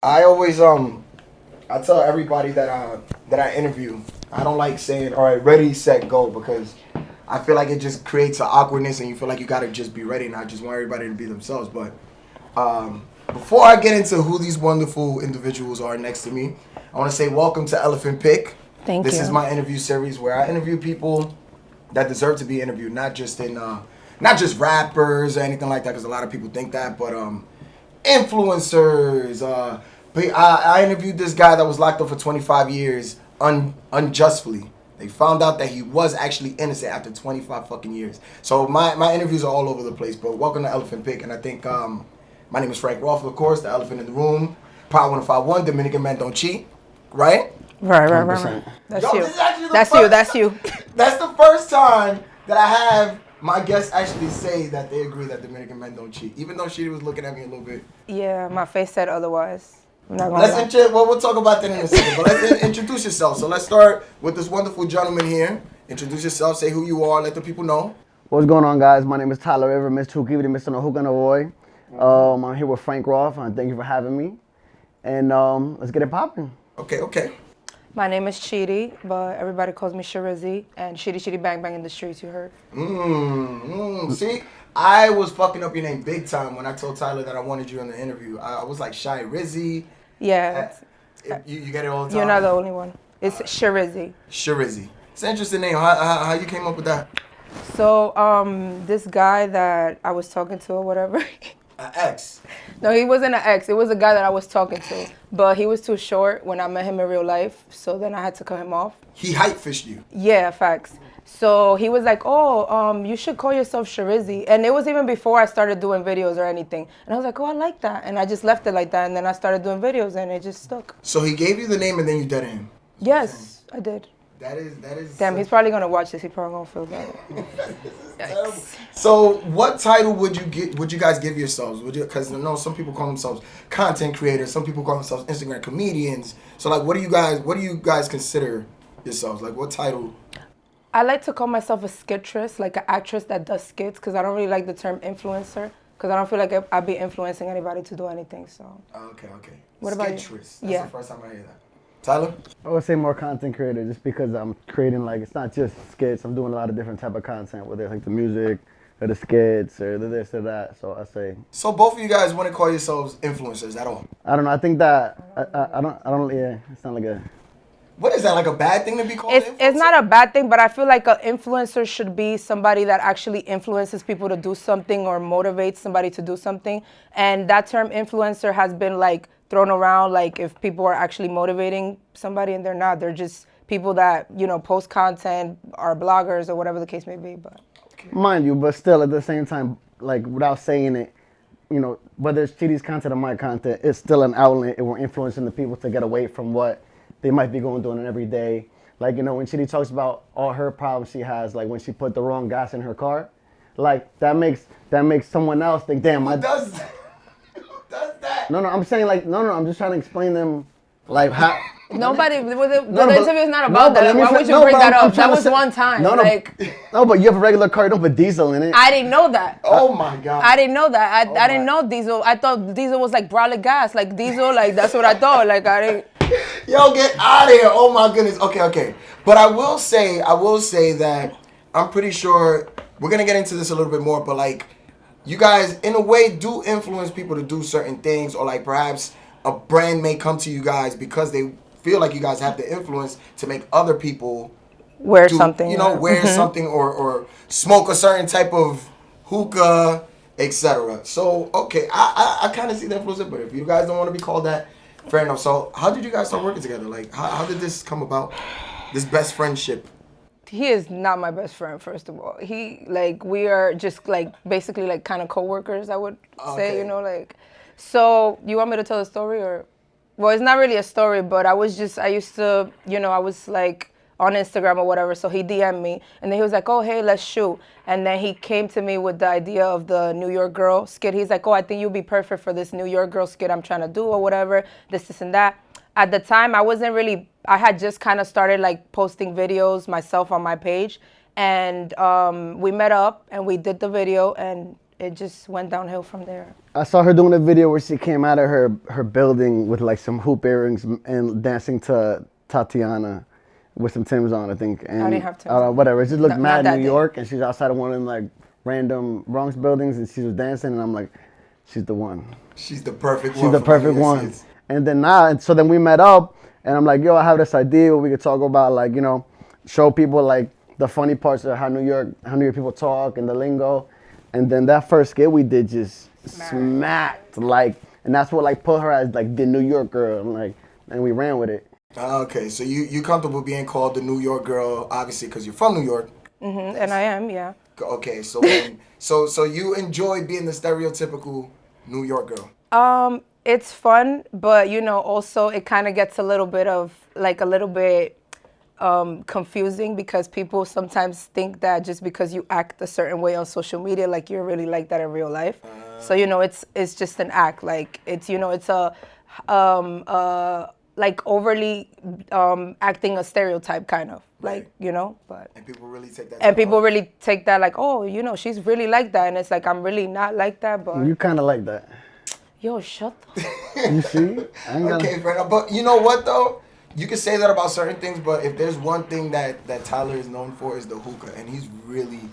I always I tell everybody that I interview, I don't like saying all right, ready, set, go, because I feel like it just creates an awkwardness and you feel like you gotta just be ready, and I just want everybody to be themselves. But before I get into who these wonderful individuals are next to me, I want to say welcome to Elephant Pick. Thank This you. is my interview series where I interview people that deserve to be interviewed, not just rappers or anything like that, because a lot of people think that, but influencers. But I interviewed this guy that was locked up for 25 years unjustly. They found out that he was actually innocent after 25 fucking years. So my interviews are all over the place, but welcome to Elephant Pick. And I think my name is Frank Roth, of course, the elephant in the room. Power 1051, Dominican men don't cheat, right? Right. That's Yo, you. this is actually the That's first- you. That's you. That's the first time that I have my guests actually say that they agree that Dominican men don't cheat, even though she was looking at me a little bit. Yeah, my face said otherwise. I'm not gonna Let's we'll talk about that in a second, but let's introduce yourself. So let's start with this wonderful gentleman here. Introduce yourself, say who you are, let the people know. What's going on, guys? My name is Tyler River, Mr. Mr. No Hookah Roy. I'm here with Frank Roth, and thank you for having me. And let's get it popping. Okay. My name is Chidi, but everybody calls me Shiryzie, and Chidi Bang Bang in the streets. You heard? See, I was fucking up your name big time when I told Tyler that I wanted you in the interview. I was like Shiryzie. Yeah. You get it all the time. You're not the only one. It's Shiryzie. Shiryzie. It's an interesting name. How you came up with that? So this guy that I was talking to or whatever. An ex. No, he wasn't an ex. It was a guy that I was talking to, but he was too short when I met him in real life, so then I had to cut him off. He hype fished you. Yeah, facts. So he was like, you should call yourself Shiryzie. And it was even before I started doing videos or anything. And I was like, oh, I like that. And I just left it like that. And then I started doing videos and it just stuck. So he gave you the name and then you dead him. Yes, I did. That is. Damn, he's probably going to watch this. He's probably going to feel bad. Terrible. So what title would you guys give yourselves? Because I know some people call themselves content creators. Some people call themselves Instagram comedians. So like, what do you guys consider yourselves? Like, what title? I like to call myself a skittress, like an actress that does skits, because I don't really like the term influencer, because I don't feel like I'd be influencing anybody to do anything. So. Okay. What about you? Skittress. That's Yeah. the first time I hear that. Tyler? I would say more content creator, just because I'm creating, like, it's not just skits. I'm doing a lot of different type of content, whether it's like the music or the skits or the this or that. So I say. So both of you guys wouldn't call yourselves influencers at all? I don't know. I think that I don't. Yeah, it's not like a. What is that, like a bad thing to be called? It's not a bad thing, but I feel like an influencer should be somebody that actually influences people to do something or motivates somebody to do something. And that term influencer has been like thrown around like if people are actually motivating somebody and they're not. They're just people that, post content, are bloggers or whatever the case may be. But Mind you, but still at the same time, like without saying it, whether it's Chidi's content or my content, it's still an outlet and we're influencing the people to get away from what they might be going through every day. Like, when Chidi talks about all her problems she has, like when she put the wrong gas in her car, like that makes someone else think, damn, Who does that? Who does that? No, I'm saying like, no, I'm just trying to explain them, like how. nobody, the but- interview is not about but that. let me Why fin- would you no, bring but that I'm up? That trying to was say- one time. No, but you have a regular car, you don't put diesel in it. I didn't know that. Oh my God. I didn't know that. I didn't know diesel. I thought diesel was like brolic gas. Like diesel, like that's what I thought. Like I didn't. Yo, get out of here. Oh my goodness. Okay. But I will say that I'm pretty sure we're gonna get into this a little bit more, but like you guys in a way do influence people to do certain things, or like perhaps a brand may come to you guys because they feel like you guys have the influence to make other people Wear something. wear something or smoke a certain type of hookah, etc. So okay, I kind of see the influence, but if you guys don't want to be called that, fair enough. So how did you guys start working together? Like how did this come about? This best friendship? He is not my best friend, first of all. We are just like basically like kind of co-workers, I would say, Okay. So you want me to tell the story or? Well, it's not really a story, but I was like on Instagram or whatever, so he DM'd me, and then he was like, oh, hey, let's shoot. And then he came to me with the idea of the New York Girl skit. He's like, oh, I think you'll be perfect for this New York Girl skit I'm trying to do or whatever, this and that. At the time, I had just kind of started like posting videos myself on my page, and we met up and we did the video, and it just went downhill from there. I saw her doing a video where she came out of her building with like some hoop earrings and dancing to Tatiana with some Timbs on, I think. And, I didn't have Timbs on. Whatever. It just looked Not mad that New day. York, and she's outside of one of them like random Bronx buildings, and she was dancing, and I'm like, she's the one. She's the perfect one. She's the perfect one. And then and so then we met up, and I'm like, yo, I have this idea where we could talk about like, you know, show people like the funny parts of how New York people talk and the lingo. And then that first skit we did just smacked, like, and that's what like put her as like the New York girl, and we ran with it. Okay, so you comfortable being called the New York girl, obviously, because you're from New York. Mm-hmm. And I am, yeah. Okay, so so you enjoy being the stereotypical New York girl. It's fun, but you know, also it kind of gets a little bit confusing because people sometimes think that just because you act a certain way on social media, like you're really like that in real life. So you know, it's just an act. Like it's, you know, it's a like overly acting a stereotype kind of, like, you know, but. And people really take that. And people really take that like, oh, you know, she's really like that, and it's like I'm really not like that, but. You kind of like that. Yo, shut the. You see? Okay, fair enough. But you know what though? You can say that about certain things, but if there's one thing that Tyler is known for is the hookah, and he's really,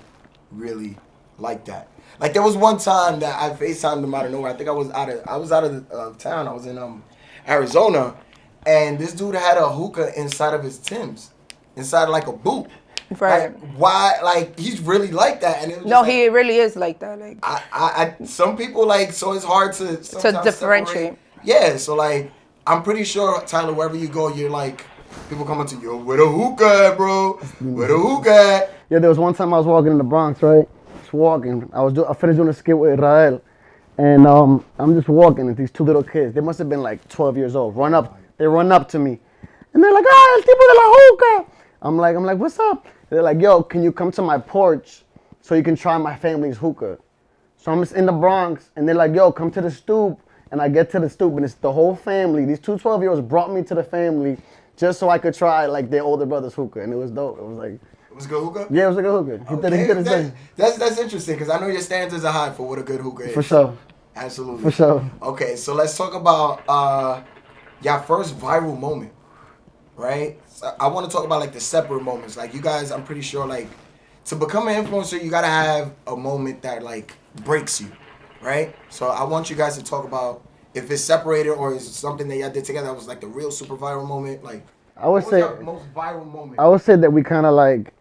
really like that. Like there was one time that I FaceTimed him out of nowhere. I think I was out of town. I was in Arizona, and this dude had a hookah inside of his Timbs, inside like a boot. Right. Like, why? Like he's really like that, and it was No, just he really is like that. Like I some people like, so it's hard to sometimes differentiate. separate. Yeah, so like I'm pretty sure, Tyler, wherever you go, you're like, people coming to you, where the hookah at, bro? Where the hookah at? Yeah, there was one time I was walking in the Bronx, right? Just walking. I finished doing a skit with Israel, and I'm just walking, and these two little kids, they must have been like 12 years old, they run up to me, and they're like, ah, el tipo de la hookah. I'm like, what's up? They're like, yo, can you come to my porch so you can try my family's hookah? So I'm just in the Bronx, and they're like, yo, come to the stoop. And I get to the stoop, and it's the whole family. These two 12-year-olds brought me to the family just so I could try like their older brother's hookah, and it was dope. It was like, it was a good hookah? Yeah, it was a good hookah. Okay. He did his thing. That's interesting, because I know your standards are high for what a good hookah is. For sure. Absolutely. For sure. Okay, so let's talk about your first viral moment, right? So I want to talk about like the separate moments. Like you guys, I'm pretty sure like to become an influencer, you got to have a moment that like breaks you, right? So I want you guys to talk about if it's separated or is it something that y'all did together that was like the real super viral moment. Like, I would say your most viral moment. I would say that we kind of like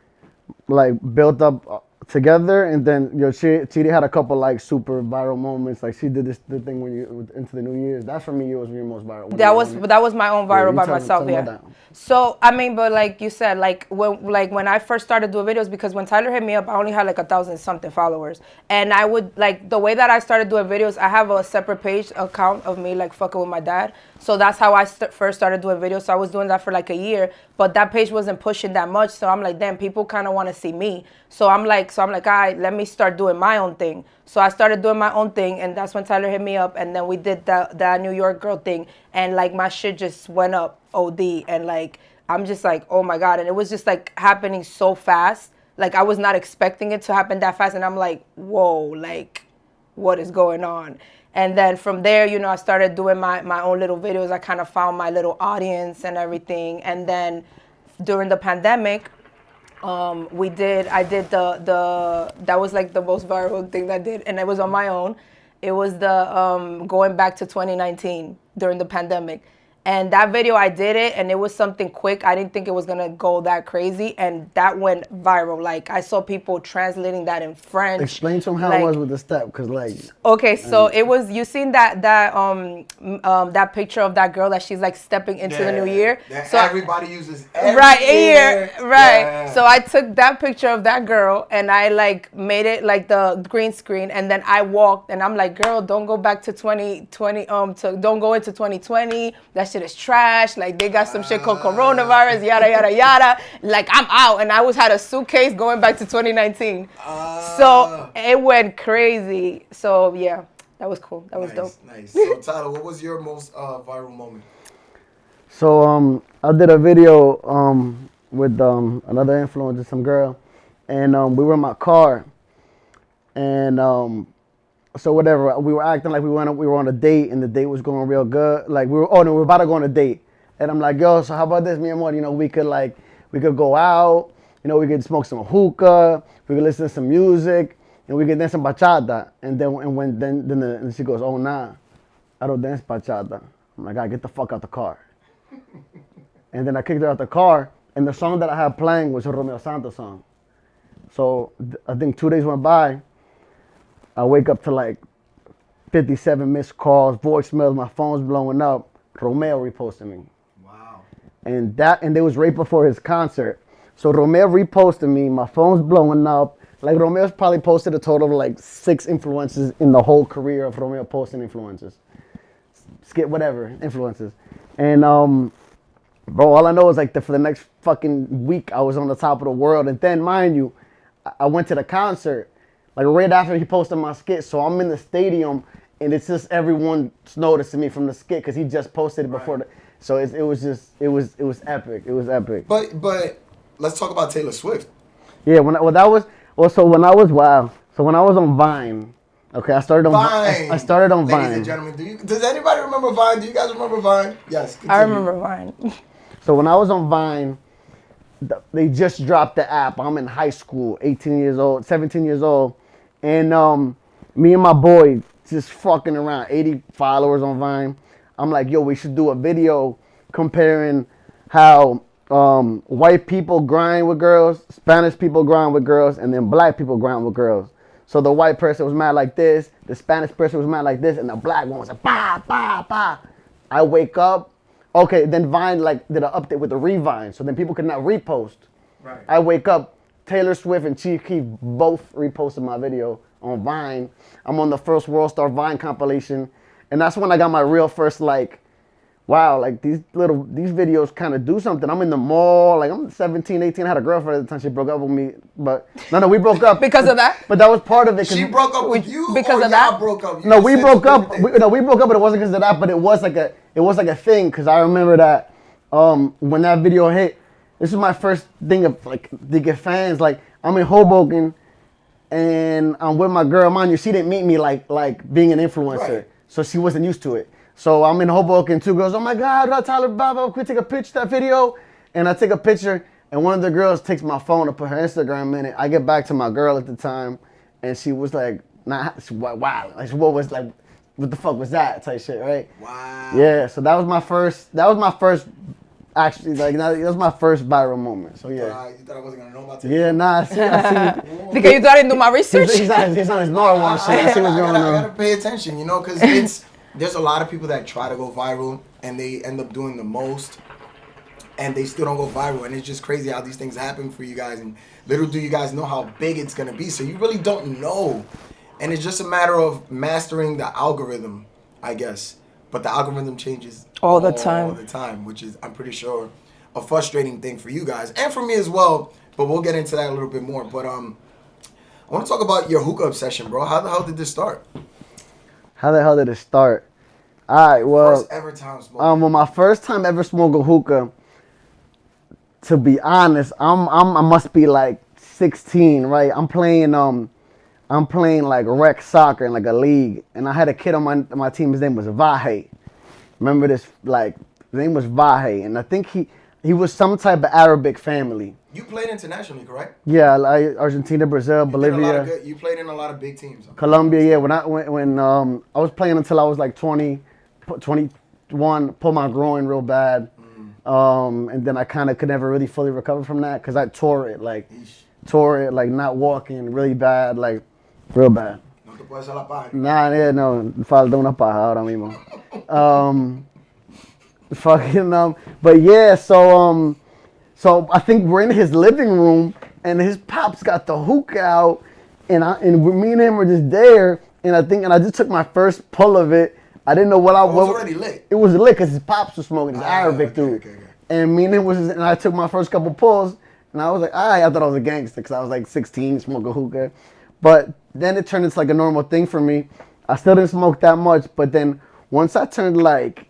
built up together, and then Chidi had a couple like super viral moments. Like she did the thing when you into the New Year's. That's for me. It was your most viral. That was my own viral by myself. Yeah. So I mean, but like you said, like when I first started doing videos, because when Tyler hit me up, I only had like 1,000 something followers, and I would like the way that I started doing videos. I have a separate page account of me like fucking with my dad. So that's how I first started doing videos. So I was doing that for like a year, but that page wasn't pushing that much. So I'm like, damn, people kind of want to see me. So I'm like, all right, let me start doing my own thing. So I started doing my own thing, and that's when Tyler hit me up, and then we did that New York girl thing, and like my shit just went up OD, and like I'm just like, oh my God, and it was just like happening so fast. Like I was not expecting it to happen that fast, and I'm like, whoa, like what is going on? And then from there, you know, I started doing my own little videos. I kind of found my little audience and everything. And then during the pandemic, I did that was like the most viral thing that I did, and it was on my own. It was the going back to 2019 during the pandemic. And that video, I did it, and it was something quick. I didn't think it was gonna go that crazy, and that went viral. Like I saw people translating that in French. Explain to them how it was with the step, cause like. Okay, so it was, you seen that picture of that girl that she's like stepping into the new year. So everybody uses every right year. right. Yeah. So I took that picture of that girl and I like made it like the green screen, and then I walked and I'm like, girl, don't go back to 2020. Don't go into 2020. That shit is trash. Like they got some shit called coronavirus. Yada yada yada. Like I'm out, and I had a suitcase going back to 2019. So it went crazy. So yeah, that was cool. That was dope. Nice. So Tyler, what was your most viral moment? So I did a video with another influencer, some girl, and we were in my car, and So whatever, we were acting like we were on a date, and the date was going real good. Like we were about to go on a date, and I'm like, yo, so how about this, mi amor? You know, we could go out. You know, we could smoke some hookah. We could listen to some music, and we could dance some bachata. And then she goes, oh nah, I don't dance bachata. I'm like, get the fuck out the car. And then I kicked her out the car, and the song that I had playing was a Romeo Santos song. So I think 2 days went by. I wake up to like 57 missed calls, voicemails, my phone's blowing up. Romeo reposted me. Wow. And it was right before his concert. So Romeo reposted me, my phone's blowing up. Like Romeo's probably posted a total of like 6 influencers in the whole career of Romeo posting influencers. Skip whatever, influencers. And bro, all I know is like for the next fucking week I was on the top of the world. And then mind you, I went to the concert. Like right after he posted my skit, so I'm in the stadium, and it's just everyone's noticing me from the skit because he just posted it before. So it was epic. It was epic. But let's talk about Taylor Swift. Yeah, when I was on Vine. Okay, I started on Vine. I started on Vine. Ladies and gentlemen, does anybody remember Vine? Do you guys remember Vine? Yes. Continue. I remember Vine. So when I was on Vine, they just dropped the app. I'm in high school, 17 years old. And me and my boy just fucking around, 80 followers on Vine. I'm like, yo, we should do a video comparing how white people grind with girls, Spanish people grind with girls, and then black people grind with girls. So the white person was mad like this, the Spanish person was mad like this, and the black one was like, bah, bah, bah. I wake up. Okay, then Vine did an update with the Revine, so then people could not repost. Right. I wake up. Taylor Swift and Chief Keef both reposted my video on Vine. I'm on the first World Star Vine compilation. And that's when I got my real first wow, like these videos kind of do something. I'm in the mall, like I'm 17, 18. I had a girlfriend at the time. She broke up with me. But no, we broke up. Because of that? But that was part of it. She broke up with you because or of that? y'all broke up? No, we broke up. We broke up, but it wasn't because of that. But it was like a thing because I remember that when that video hit, this is my first thing of to get fans. Like I'm in Hoboken, and I'm with my girl. Mind you, she didn't meet me like being an influencer, right. So she wasn't used to it. So I'm in Hoboken. 2 girls. Oh my God, Tyler, Baba, can we take a picture of that video? And I take a picture, and one of the girls takes my phone to put her Instagram in it. I get back to my girl at the time, and she was like, wow, like what the fuck was that type shit, right? Wow. Yeah. So that was my first. Actually, that was my first viral moment. So yeah. You thought I wasn't gonna know about that? Yeah, nah, I see. Because you thought I didn't do my research? He's on his Norwalk shit. I see what's going on. I gotta pay attention, because there's a lot of people that try to go viral and they end up doing the most, and they still don't go viral. And it's just crazy how these things happen for you guys. And little do you guys know how big it's gonna be. So you really don't know, and it's just a matter of mastering the algorithm, I guess. But the algorithm changes all the time, which is, I'm pretty sure, a frustrating thing for you guys and for me as well. But we'll get into that a little bit more. But I want to talk about your hookah obsession, bro. How the hell did this start? How the hell did it start? All right, well, first ever time smoking. Well, my first time ever smoking hookah. To be honest, I must be like 16, right? I'm playing like rec soccer in like a league, and I had a kid on my team. His name was Vahe. Remember this? His name was Vahe, and I think he was some type of Arabic family. You played internationally, correct? Yeah, like Argentina, Brazil, Bolivia. You played in a lot of big teams. Colombia, yeah. When I was playing until I was like 20, 21, pulled my groin real bad, and then I kind of could never really fully recover from that because I tore it not walking really bad, like real bad. No te puedes hacer la paja. Nah, yeah, no, falta una paja ahora mismo. But yeah, so I think we're in his living room and his pops got the hookah out, and me and him were just there, and I just took my first pull of it. I didn't know what I was. It was already lit. It was lit because his pops was smoking. His Arabic dude. Okay. And me and him and I took my first couple pulls, and I was like, I thought I was a gangster because I was like 16, smoking hookah. But then it turned into like a normal thing for me. I still didn't smoke that much, but then once I turned like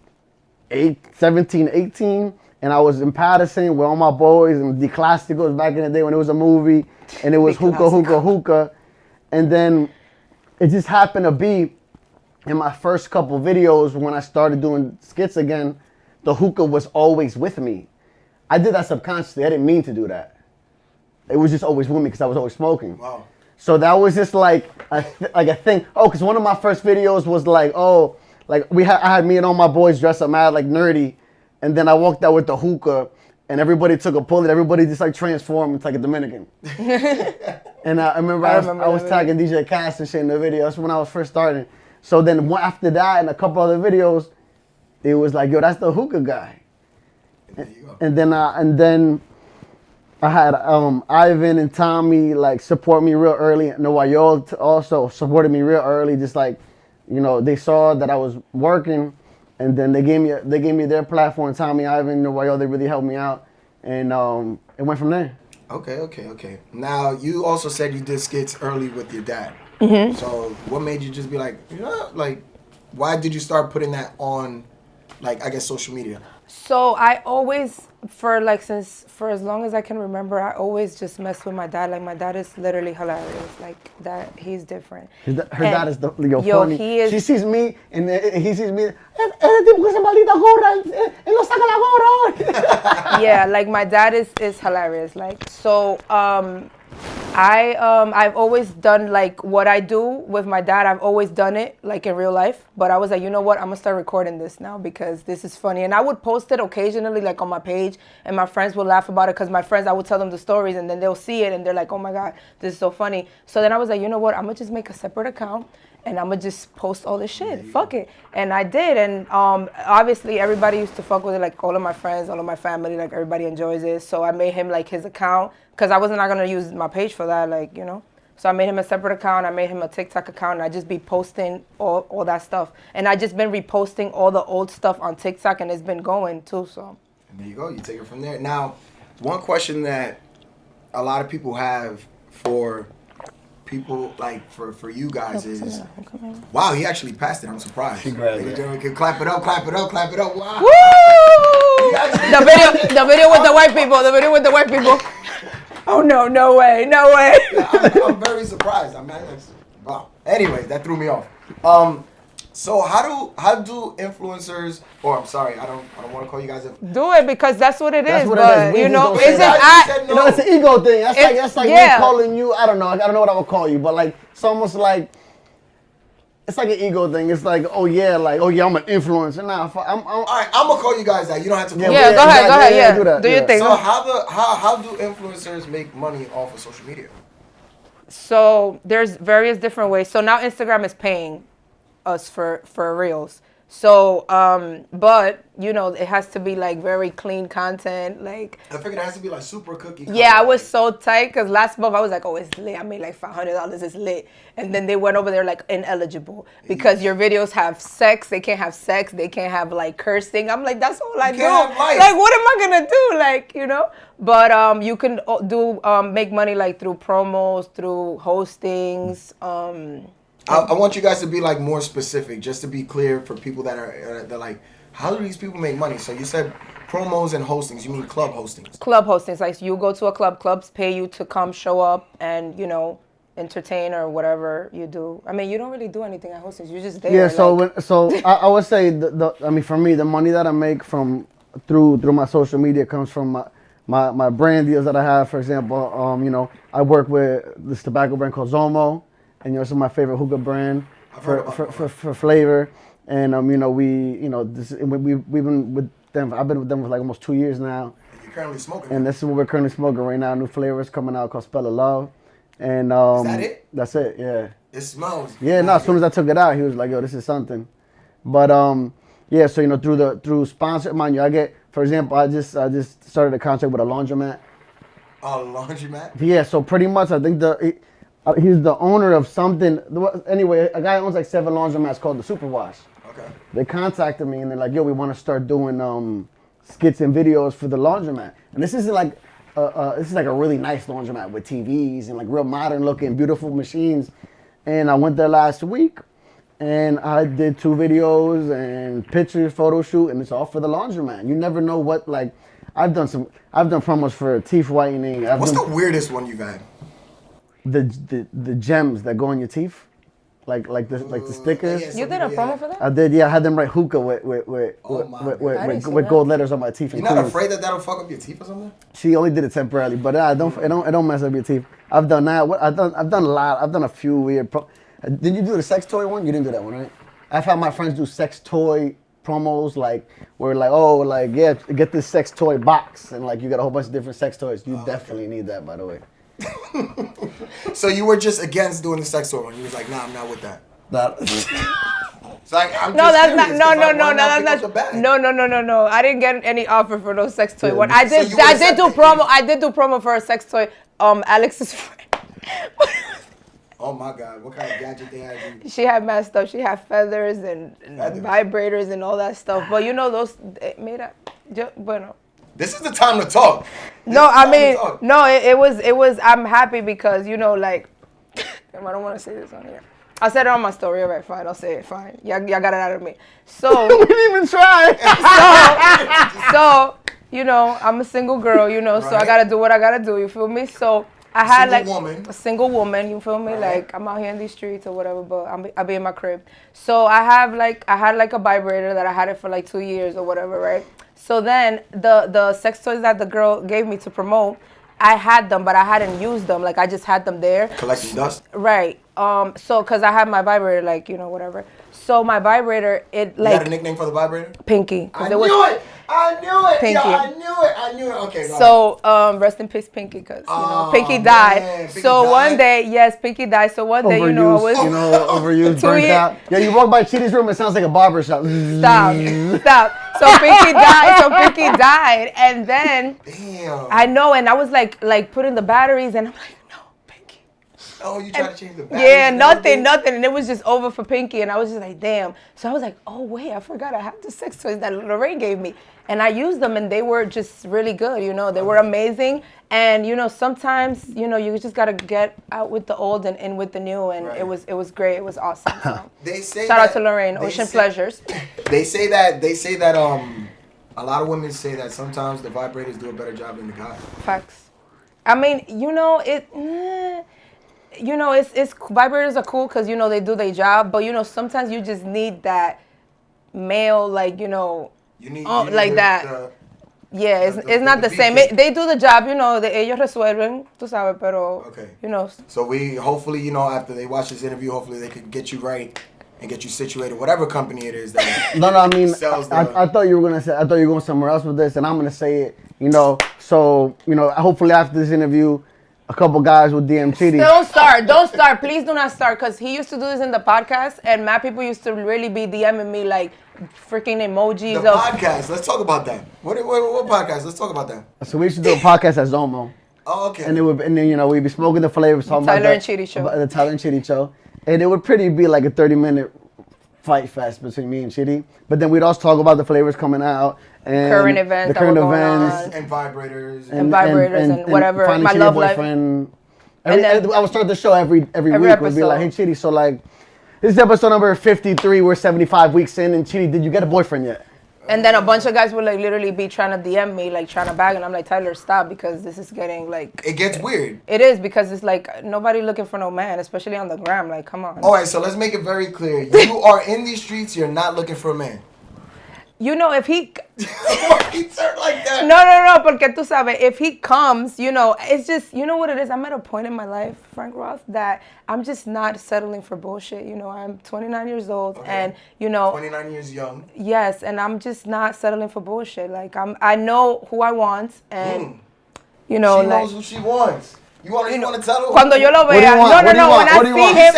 17, 18, and I was in Patterson with all my boys and the Clásicos back in the day when it was a movie, and it was hookah. And then it just happened to be in my first couple videos when I started doing skits again, the hookah was always with me. I did that subconsciously. I didn't mean to do that. It was just always with me because I was always smoking. Wow. So that was just like a thing. Oh, because one of my first videos was like, I had me and all my boys dressed up mad like nerdy, and then I walked out with the hookah, and everybody took a pull, and everybody just like transformed into like a Dominican. And I remember I was tagging DJ Cass and shit in the video. That's when I was first starting. So then after that and a couple other videos, it was like, yo, that's the hookah guy. There you go. And then I had Ivan and Tommy like support me real early. Noayol also supported me real early. Just like, you know, they saw that I was working, and then they gave me their platform. Tommy, Ivan, Noayol, they really helped me out, and it went from there. Okay. Now you also said you did skits early with your dad. Mm-hmm. So what made you just be like, you know, like, why did you start putting that on, like, I guess social media? So I always, for as long as I can remember, I always just messed with my dad. Like, my dad is literally hilarious. Like, that, he's different. Her dad is funny. He is. She sees me, and he sees me. Tipo con esa maldita gorra, él no saca la gorra. Yeah, like, my dad is hilarious. Like, so, I've always done, like, what I do with my dad. I've always done it, like, in real life. But I was like, you know what? I'm going to start recording this now because this is funny. And I would post it occasionally, like, on my page. And my friends would laugh about it because my friends, I would tell them the stories. And then they'll see it. And they're like, oh, my God, this is so funny. So then I was like, you know what? I'm going to just make a separate account. And I'm going to just post all this shit. Fuck it. And I did. And obviously, everybody used to fuck with it. Like, all of my friends, all of my family, like, everybody enjoys it. So I made him, like, his account. Because I wasn't not going to use my page for that, like, you know. So I made him a separate account. I made him a TikTok account. And I just be posting all that stuff. And I just been reposting all the old stuff on TikTok. And it's been going, too, so. And there you go. You take it from there. Now, one question that a lot of people have for people, like, for you guys is, wow, he actually passed it. I'm surprised. Clap it up. Wow. Woo! The video with the white people. Oh, no way. Yeah, I'm very surprised. Wow. Anyway, that threw me off. So how do influencers? Or I'm sorry, I don't want to call you guys. Do it because that's what it is. What but it is. you know, You know, it's an ego thing. That's like me calling you. I don't know what I would call you, but like it's almost like it's like an ego thing. It's like, oh yeah, I'm an influencer. Nah, all right, I'm gonna call you guys that. You don't have to call me. Yeah, go ahead. Yeah, do that. Do your thing. So how do influencers make money off of social media? So there's various different ways. So now Instagram is paying us for reels. So, but you know, it has to be like very clean content. Like I figured it has to be like super cookie. Yeah, I was so tight because last month I was like, oh, it's lit. I made like $500. It's lit. And then they went over there like ineligible because your videos have sex. They can't have sex. They can't have like cursing. I'm like, that's all I do. Like, what am I gonna do? Like, you know. But you can do make money like through promos, through hostings. I want you guys to be like more specific, just to be clear for people that are they're like, how do these people make money? So you said promos and hostings. You mean club hostings? Club hostings, like you go to a club. Clubs pay you to come, show up, and you know, entertain or whatever you do. I mean, you don't really do anything at hostings. You're just there. Yeah. So I would say I mean, for me, the money that I make from through my social media comes from my brand deals that I have. For example, you know, I work with this tobacco brand called Zomo. And you know, it's my favorite hookah brand for flavor. And you know, we've been with them. I've been with them for like almost 2 years now. And you're currently smoking. And this is what we're currently smoking right now. New flavors coming out called Spell of Love. And is that it? That's it. Yeah. It smells. Yeah. No. As soon as I took it out, he was like, "Yo, this is something." But yeah. So you know, through sponsor, mind you, I get, for example, I just started a contract with a laundromat. A laundromat? Yeah. So pretty much, I think he's the owner of something. Anyway, a guy owns like 7 laundromats called the Superwash. Okay. They contacted me and they're like, "Yo, we want to start doing skits and videos for the laundromat." And this is like a really nice laundromat with TVs and like real modern looking, beautiful machines. And I went there last week, and I did 2 videos and pictures, photo shoot, and it's all for the laundromat. You never know what like. I've done promos for teeth whitening. What's the weirdest one you've had? The gems that go in your teeth. like the stickers. yeah, You did a promo for that? I did, yeah. I had them write hookah with gold letters on my teeth. You're not afraid that that'll fuck up your teeth or something? She only did it temporarily, but it don't mess up your teeth. I've done that. I've done a lot. I've done a few weird. Did you do the sex toy one? You didn't do that one, right? I've had my friends do sex toy promos, like where like, oh, like yeah, get this sex toy box, and like you got a whole bunch of different sex toys. You definitely need that, by the way. So you were just against doing the sex toy one. You was like, nah, I'm not with that. It's like, I'm No, just that's curious, not. 'cause, No, like, no, why no, not pick that's up the bag? no. I didn't get any offer for no sex toy one. So I did you would've said do that promo. I did do promo for a sex toy. Alex's friend. Oh my God, what kind of gadget they had you? She had mad stuff. She had feathers and vibrators and all that stuff. But you know those, mira, bueno. This is the time to talk. No, I mean, no, it was, I'm happy because, you know, like, I don't want to say this on here. I said it on my story, all right, fine, I'll say it, fine. Y'all got it out of me. So. We didn't even try. So, you know, I'm a single girl, you know, so I got to do what I got to do, you feel me? So. I had like a single woman, you feel me? Right. Like I'm out here in these streets or whatever, but I'll be in my crib. So I had like a vibrator that I had it for like 2 years or whatever, right? So then the sex toys that the girl gave me to promote, I had them, but I hadn't used them. Like I just had them there. Collecting dust? Right. So cause I had my vibrator, like, you know, whatever. So my vibrator, it like. You had a nickname for the vibrator? Pinky. I knew it. Pinky. Yo, I knew it. Okay. So rest in peace, Pinky, cause you know Pinky died. Pinky died. One day, yes, Pinky died. So one day, you know, I was overused, burnt out. Yeah, you walk by Chitty's room, it sounds like a barber shop. Stop. So Pinky died, and then damn. I know, and I was like putting the batteries, and I'm like, no, Pinky. Oh, you tried to change the batteries? Yeah, nothing, and it was just over for Pinky, and I was just like, damn. So I was like, oh wait, I forgot I had the sex toys that Lorraine gave me, and I used them, and they were just really good. You know, they were amazing, and you know, sometimes you know you just gotta get out with the old and in with the new, and it was great. It was awesome. So. They say shout out to Lorraine, Ocean Pleasures. They say that a lot of women say that sometimes the vibrators do a better job than the guy. Facts. I mean, you know it. You know, it's vibrators are cool because you know they do their job, but you know sometimes you just need that male, like you know, like that. Yeah, it's not the same. They do the job, you know. Ellos resuelven, tú sabes, pero you know. So we hopefully, you know, after they watch this interview, hopefully they could get you right and get you situated, whatever company it is that. No, I mean, I thought you were gonna say. I thought you were going somewhere else with this, and I'm gonna say it. You know, so you know, hopefully after this interview. A couple guys with DM Chitty. Don't start. Please do not start, because he used to do this in the podcast, and mad people used to really be DMing me like freaking emojis. The podcast. Let's talk about that. What podcast? Let's talk about that. So we used to do a podcast at Zomo. Oh, okay. And then you know we'd be smoking the flavors, talking Tyler about and Chitty show. The Tyler and Chitty show, and it would pretty be like a 30-minute fight fest between me and Chitty. But then we'd also talk about the flavors coming out. And current events, the current events, and vibrators, and whatever. My love life. I would start the show every week. Would be like, hey Chitty, so like, this is episode number 53. We're 75 weeks in, and Chitty, did you get a boyfriend yet? And then a bunch of guys would like literally be trying to DM me, like trying to bag, and I'm like, Tyler, stop, because this is getting like. It gets weird. It is, because it's like nobody looking for no man, especially on the gram. Like, come on. All right, so let's make it very clear. You are in these streets. You're not looking for a man. You know, if he... Why he turned like that? No, porque tú sabes, if he comes, you know, it's just, you know what it is? I'm at a point in my life, Frank Roth, that I'm just not settling for bullshit. You know, I'm 29 years old, and, you know... 29 years young. Yes, and I'm just not settling for bullshit. Like, I know who I want, and, you know, she knows who she wants. You want to tell her? Cuando yo lo vea. No. When I see him,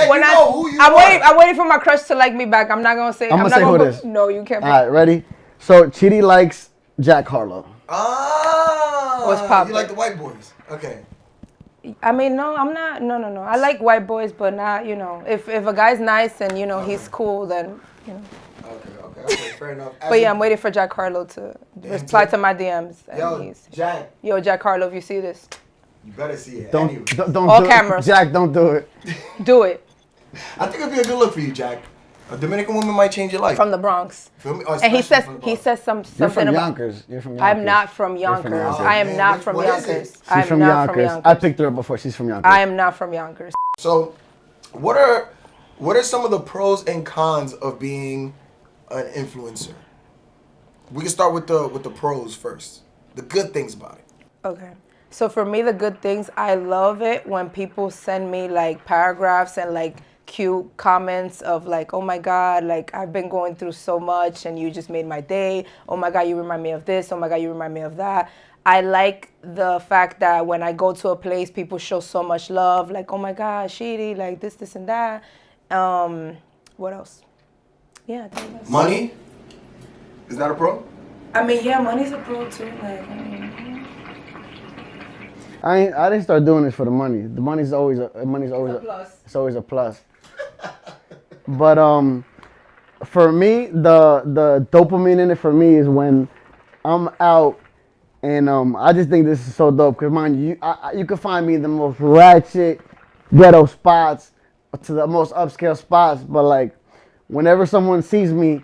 I'm waiting for my crush to like me back. I'm not gonna say. I'm gonna say who it is. No, you can't. All right, ready? So Chitty likes Jack Harlow. Ah. What's poppin'? You like the white boys? Okay. I mean, no, I'm not. No. I like white boys, but not. You know, if a guy's nice and you know he's cool, then you know. Okay, fair enough. But yeah, I'm waiting for Jack Harlow to reply to my DMs. And Jack Harlow, if you see this. You better see it. Don't all do cameras. It. Jack, don't do it. Do it. I think it'd be a good look for you, Jack. A Dominican woman might change your life. From the Bronx. Feel me? Oh, and he says something You're from about Yonkers. You're from Yonkers. I'm not from Yonkers. I am not from Yonkers. She's from Yonkers. I picked her up before. She's from Yonkers. I am not from Yonkers. So, what are What are some of the pros and cons of being an influencer? We can start with the pros first. The good things about it. Okay. So for me, the good things, I love it when people send me like paragraphs and like cute comments of like, oh my God, like I've been going through so much and you just made my day. Oh my God, you remind me of this. Oh my God, you remind me of that. I like the fact that when I go to a place, people show so much love. Like, oh my God, Shiri, like this, and that. What else? Yeah, I think that's Money? Is that a pro? I mean, yeah, money's a pro too. Like, I didn't start doing this for the money. The money's always a plus. it's always a plus. But for me, the dopamine in it for me is when I'm out, and I just think this is so dope. Cause mind you, you can find me in the most ratchet ghetto spots to the most upscale spots, but like whenever someone sees me,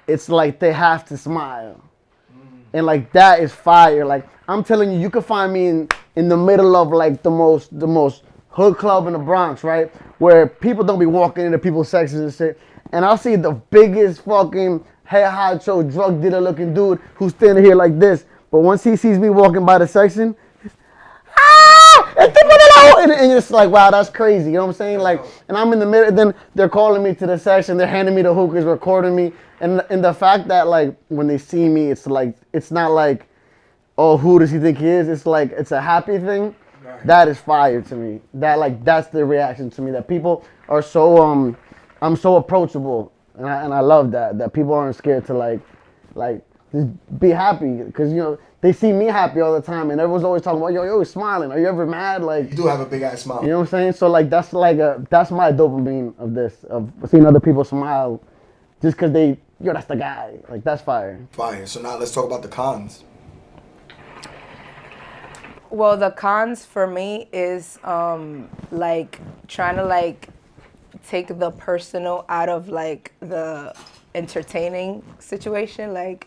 it's like they have to smile. And like that is fire. Like I'm telling you, you can find me in the middle of like the most hood club in the Bronx, right? Where people don't be walking into people's sections and shit. And I'll see the biggest fucking head honcho drug dealer looking dude who's standing here like this. But once he sees me walking by the section, and it's like, wow, that's crazy. You know what I'm saying? Like, and I'm in the middle, then they're calling me to the section, they're handing me the hookahs, recording me. And the fact that, like, when they see me, it's like, it's not like, oh, who does he think he is? It's like, it's a happy thing. Right. That is fire to me. That, like, that's the reaction to me. That people are so, I'm so approachable. And I love that people aren't scared to, like, just be happy. Because, you know, they see me happy all the time, and everyone's always talking about, yo, you're always smiling. Are you ever mad? Like, You do have a big ass smile. you know what I'm saying? So like that's my dopamine of this, of seeing other people smile, just because that's the guy. Like that's fire. Fire. So now let's talk about the cons. Well, the cons for me is like trying to like take the personal out of like the entertaining situation, like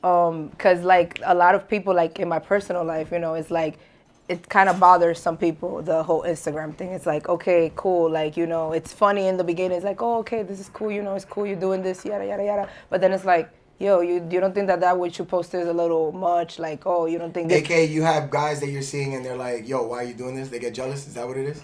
because like a lot of people like in my personal life, you know, it's like it kind of bothers some people, the whole Instagram thing. It's like, okay, cool, like, you know, it's funny in the beginning. It's like, oh, okay, this is cool, you know, it's cool, you're doing this, yada yada yada. But then it's like, yo, you don't think that what you posted is a little much? Like, oh, you don't think this? AK, you have guys that you're seeing and they're like, yo, why are you doing this? They get jealous? Is that what it is?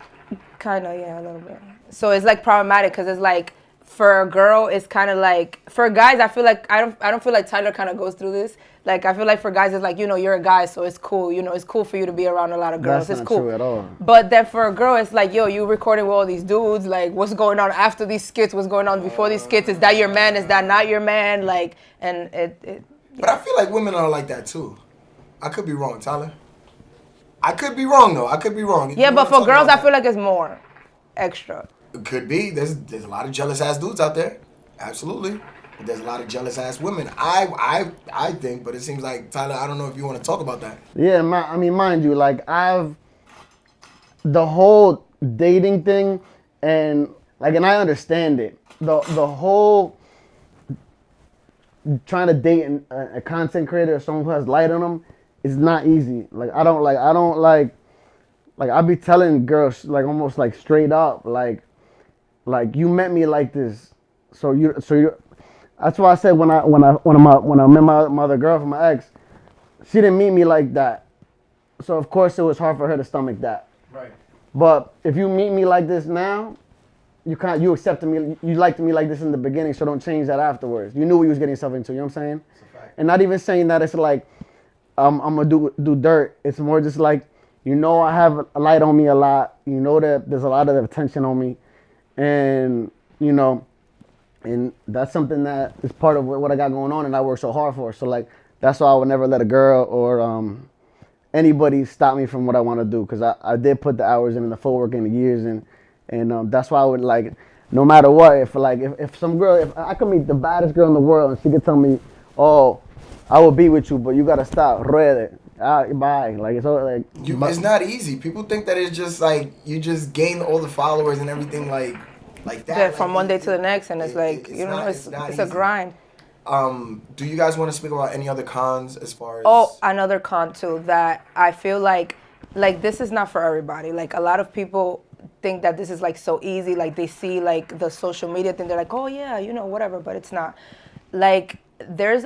Kind of, yeah, a little bit. So it's like problematic because it's like for a girl, it's kind of like for guys. I feel like I don't feel like Tyler kind of goes through this. Like I feel like for guys, it's like, you know, you're a guy, so it's cool. You know, it's cool for you to be around a lot of girls. That's it's not cool true at all. But then for a girl, it's like, yo, you recording with all these dudes. Like, what's going on after these skits? What's going on before these skits? Is that your man? Is that not your man? Like, and it But I feel like women are like that too. I could be wrong, Tyler. I could be wrong though. I could be wrong. Yeah, but for girls, I feel like it's more extra. It could be. There's a lot of jealous ass dudes out there. Absolutely. But there's a lot of jealous ass women. I think, but it seems like Tyler, I don't know if you want to talk about that. Yeah, I mean, mind you, like the whole dating thing, and like, and I understand it. The whole trying to date a content creator or someone who has light on them is not easy. Like I don't like I be telling girls like almost like straight up like you met me like this, so you. That's why I said when I met my other girlfriend, my ex, she didn't meet me like that. So of course it was hard for her to stomach that. Right. But if you meet me like this now, you accepted me, you liked me like this in the beginning, so don't change that afterwards. You knew what you was getting yourself into, you know what I'm saying? It's a fact. And not even saying that it's like I'm gonna do dirt. It's more just like, you know, I have a light on me a lot. You know that there's a lot of attention on me, and you know, and that's something that is part of what I got going on, and I work so hard for. So like that's why I would never let a girl or anybody stop me from what I want to do, because I did put the hours in and the footwork in the years, and that's why I would like, no matter what, if some girl, if I could meet the baddest girl in the world and she could tell me, oh, I will be with you, but you gotta stop, ruede, bye. Like it's all like it's not easy. People think that it's just like you just gain all the followers and everything like that. Yeah, from one day to the next, and it's like, you know, it's a grind. Do you guys want to speak about any other cons as far as? Oh, another con too that I feel like this is not for everybody. Like a lot of people think that this is like so easy. Like they see like the social media thing, they're like, oh yeah, you know, whatever, but it's not. Like there's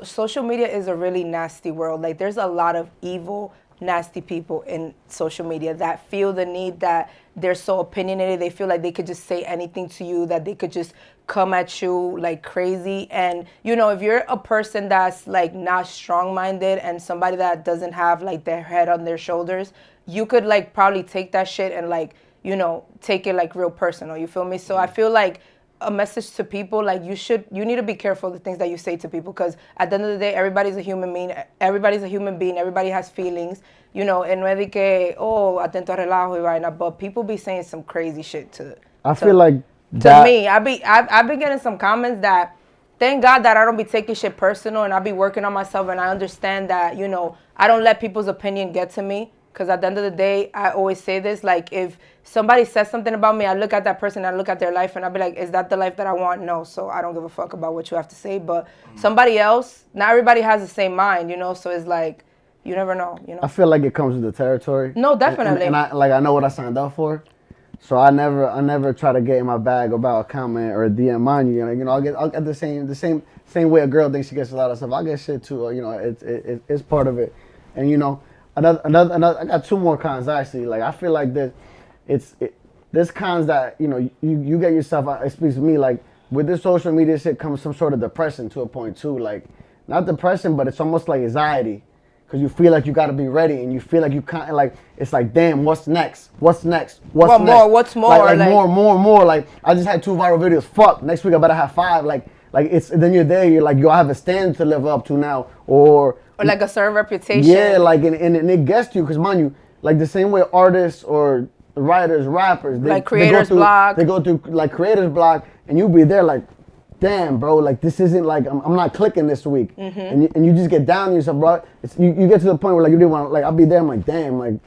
social media is a really nasty world. Like there's a lot of evil, nasty people in social media that feel the need that they're so opinionated. They feel like they could just say anything to you, that they could just come at you like crazy. And you know, if you're a person that's like not strong-minded and somebody that doesn't have like their head on their shoulders, you could like probably take that shit and like, you know, take it like real personal. You feel me? So I feel like a message to people, like you need to be careful of the things that you say to people, because at the end of the day, everybody's a human being. Everybody has feelings, you know, and no es de que, oh, atento a relajo y vaina, but people be saying some crazy shit I feel like to me. I've been getting some comments that, thank God that I don't be taking shit personal, and I be working on myself, and I understand that, you know, I don't let people's opinion get to me. Because at the end of the day, I always say this, like, if somebody says something about me, I look at that person, I look at their life, and I'll be like, is that the life that I want? No, so I don't give a fuck about what you have to say. But somebody else, not everybody has the same mind, you know, so it's like, you never know, you know. I feel like it comes with the territory. No, definitely. And I know what I signed up for. So I never try to get in my bag about a comment or a DM on you. You know, I'll get the same way a girl thinks she gets a lot of stuff. I get shit too. You know, it's part of it. And you know, another. I got two more cons actually. Like I feel like there's cons that you know you get yourself. It speaks to me like with this social media shit comes some sort of depression to a point too. Like not depression, but it's almost like anxiety. Because you feel like you got to be ready, and you feel like you can't, like, it's like, damn, what's next? What's next? What's next? What's more? Like more. Like, I just had 2 viral videos. Fuck, next week I better have 5. Like it's, then you're there, you're like, yo, I have a standard to live up to now. Or like a certain reputation. Yeah, like, and it gets to you, because, mind you, like, the same way artists or writers, rappers, like creators block. They go through, like, creators block, and you be there, like, damn, bro, like this isn't like I'm not clicking this week, and you just get down on yourself, bro. You get to the point where like you didn't want, like I'll be there, I'm like, damn, like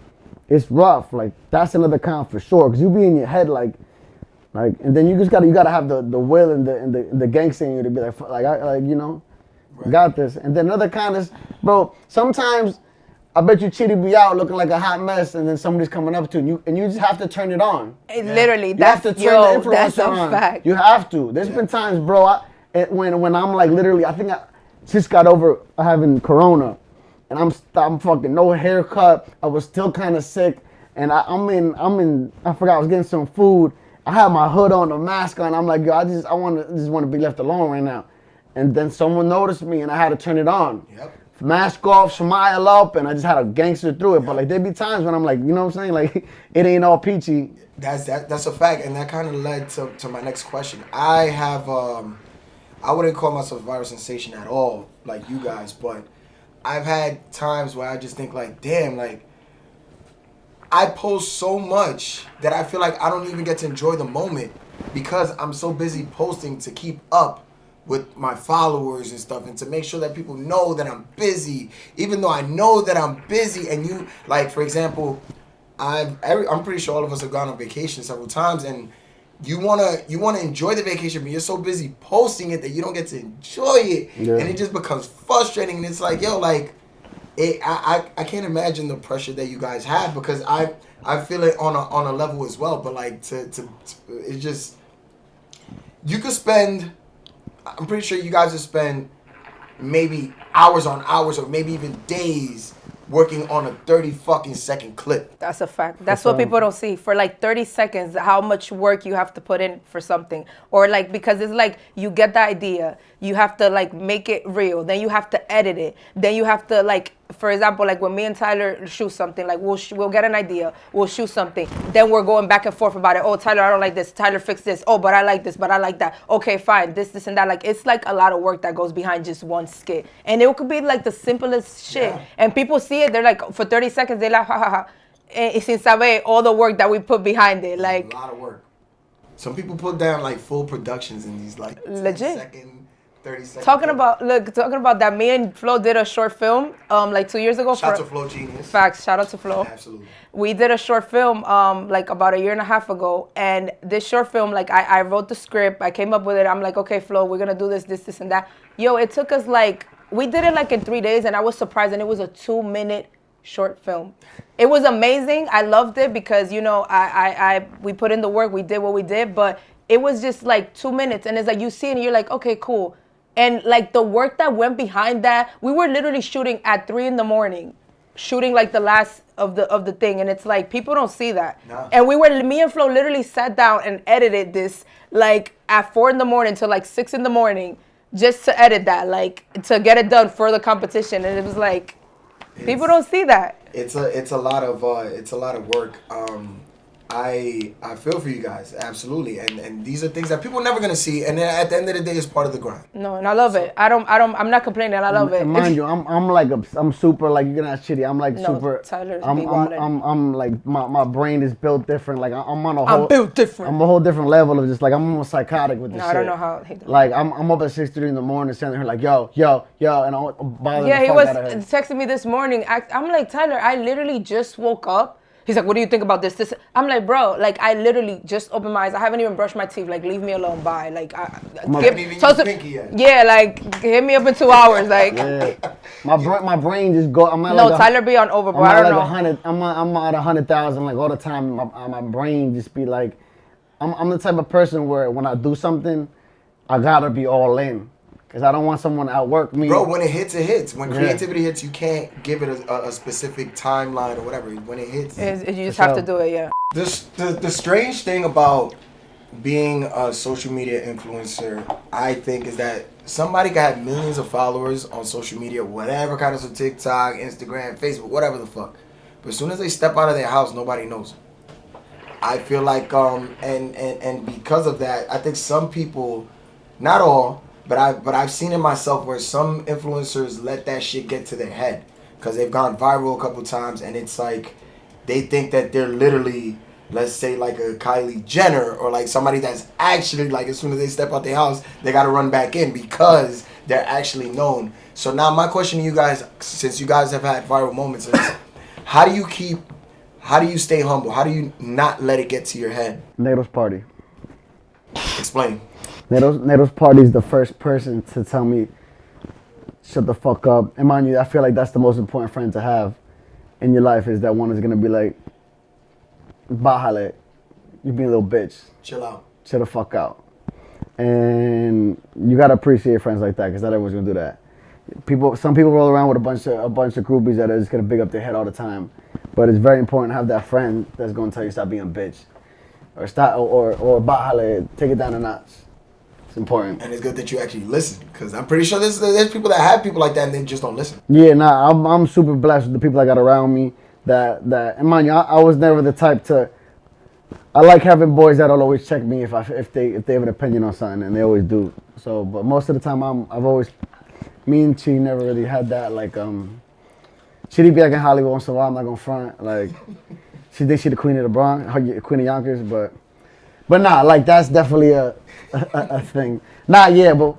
it's rough, like that's another con for sure, because you be in your head like, and then you gotta have the will and the gangster in you to be like you know, right. Got this. And then another con is, bro, sometimes I bet you Chidi be out looking like a hot mess, and then somebody's coming up to you, and you just have to turn it on. Literally, you have to turn the influencer on. Fact. You have to. There's been times, bro, when I'm like literally, I think I just got over having corona, and I'm fucking no haircut. I was still kind of sick, and I'm in. I forgot I was getting some food. I had my hood on, a mask on. I'm like, yo, I just want to be left alone right now, and then someone noticed me, and I had to turn it on. Yep. Mask off, smile up, and I just had a gangster through it. But like there'd be times when I'm like, you know what I'm saying? Like it ain't all peachy. That's a fact, and that kind of led to my next question. I have I wouldn't call myself a viral sensation at all, like you guys, but I've had times where I just think like, damn, like I post so much that I feel like I don't even get to enjoy the moment because I'm so busy posting to keep up with my followers and stuff, and to make sure that people know that I'm busy, even though I know that I'm busy. And you, like, for example, I'm pretty sure all of us have gone on vacation several times, and you wanna enjoy the vacation, but you're so busy posting it that you don't get to enjoy it, and it just becomes frustrating. And it's like, yo, like, I can't imagine the pressure that you guys have, because I feel it on a level as well. But like to it's just, you could spend. I'm pretty sure you guys have spent maybe hours on hours or maybe even days working on a 30 fucking second clip. That's a fact. That's what people don't see. For like 30 seconds, how much work you have to put in for something. Or like, because it's like, you get the idea, you have to like make it real, then you have to edit it, then you have to like, for example, like when me and Tyler shoot something, like we'll get an idea, we'll shoot something, then we're going back and forth about it. Oh, Tyler, I don't like this. Tyler, fix this. Oh, but I like this, but I like that. Okay, fine. This, and that. Like, it's like a lot of work that goes behind just one skit. And it could be like the simplest shit. Yeah. And people see it, they're like, for 30 seconds, they're like, ha ha ha. And sin saber all the work that we put behind it. Like, a lot of work. Some people put down like full productions in these like 10-second, 30-second. Talking about that, me and Flo did a short film like 2 years ago. Shout out to Flo Genius. Facts, shout out to Flo. Absolutely. We did a short film like about 1.5 years ago, and this short film, like I wrote the script, I came up with it. I'm like, okay, Flo, we're gonna do this, and that. Yo, it took us like, we did it like in 3 days, and I was surprised, and it was a 2-minute short film. It was amazing. I loved it because, you know, we put in the work, we did what we did, but it was just like 2 minutes. And it's like you see it and you're like, okay, cool. And like the work that went behind that, we were literally shooting at 3 a.m, shooting like the last of the thing. And it's like, people don't see that. No. And me and Flo literally sat down and edited this like at 4 a.m. till like 6 a.m. just to edit that, like to get it done for the competition. And it was like, people don't see that. It's a lot of work. I feel for you guys, absolutely, and these are things that people are never gonna see, and at the end of the day, it's part of the grind. No, and I love it. I'm not complaining. I love it. Mind you, I'm super, like, you're gonna ask Chitty. I'm like super. Tyler's I'm like my brain is built different. Like I'm on a whole. I'm built different. I'm a whole different level of just like I'm almost psychotic with this shit. I don't know how he does. Like I'm up at 6:30 in the morning, standing here like yo, and I'm bothering Yeah, the he fuck was out of her. texting me this morning. I'm like, Tyler, I literally just woke up. He's like, what do you think about this? I'm like, bro, like, I literally just opened my eyes. I haven't even brushed my teeth. Like, leave me alone. Bye. Like, yeah, like, hit me up in 2 hours. Like, yeah. My brain just go. I'm at no, like Tyler be on over, bro. I don't know. 100. I'm at 100,000 like all the time. My brain just be like, I'm the type of person where when I do something, I gotta be all in. Because I don't want someone to outwork me. Bro, when it hits, it hits. When creativity hits, you can't give it a specific timeline or whatever. When it hits, you just have to do it, yeah. The strange thing about being a social media influencer, I think, is that somebody can have millions of followers on social media, whatever kind of stuff, TikTok, Instagram, Facebook, whatever the fuck. But as soon as they step out of their house, nobody knows them. I feel like, and because of that, I think some people, not all, but I've seen it myself where some influencers let that shit get to their head because they've gone viral a couple times, and it's like they think that they're literally, let's say, like a Kylie Jenner or like somebody that's actually, like, as soon as they step out their house, they got to run back in because they're actually known. So now my question to you guys, since you guys have had viral moments, is how do you stay humble? How do you not let it get to your head? Nato's party. Explain. Nato's party is the first person to tell me, shut the fuck up. And mind you, I feel like that's the most important friend to have in your life, is that one is going to be like, bájale, you being a little bitch. Chill out. Chill the fuck out. And you got to appreciate friends like that, because not everyone's going to do that. Some people roll around with a bunch of groupies that are just going to big up their head all the time. But it's very important to have that friend that's going to tell you stop being a bitch. Or stop, or bájale, take it down a notch. It's important. And it's good that you actually listen, because I'm pretty sure there's people that have people like that and they just don't listen. Yeah, nah, I'm super blessed with the people I got around me. And mind you, I was never the type to. I like having boys that'll always check me if they have an opinion on something, and they always do. So, but most of the time, me and Chi never really had that. Like, she'd be like in Hollywood once in a while. I'm not gonna front. Like, she thinks she's the queen of the Bronx, queen of Yonkers, but nah, like that's definitely a thing. Nah, yeah, but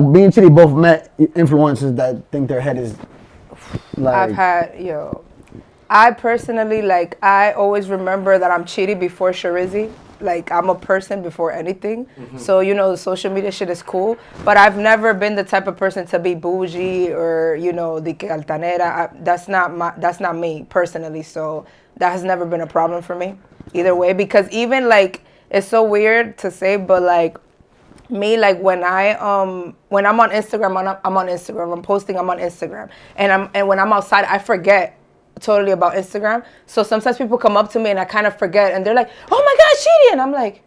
me and Chitty both met influencers that think their head is like. I personally, like, I always remember that I'm Chitty before Shiryzie. Like, I'm a person before anything. Mm-hmm. So, you know, the social media shit is cool. But I've never been the type of person to be bougie or, you know, de que altanera. That's not me personally. So that has never been a problem for me either way. Because even, like, it's so weird to say, but, like, me, like, when I'm on Instagram, I'm on Instagram. I'm posting, I'm on Instagram. And when I'm outside, I forget totally about Instagram. So sometimes people come up to me and I kind of forget, and they're like, oh my God, Shidi. And I'm like,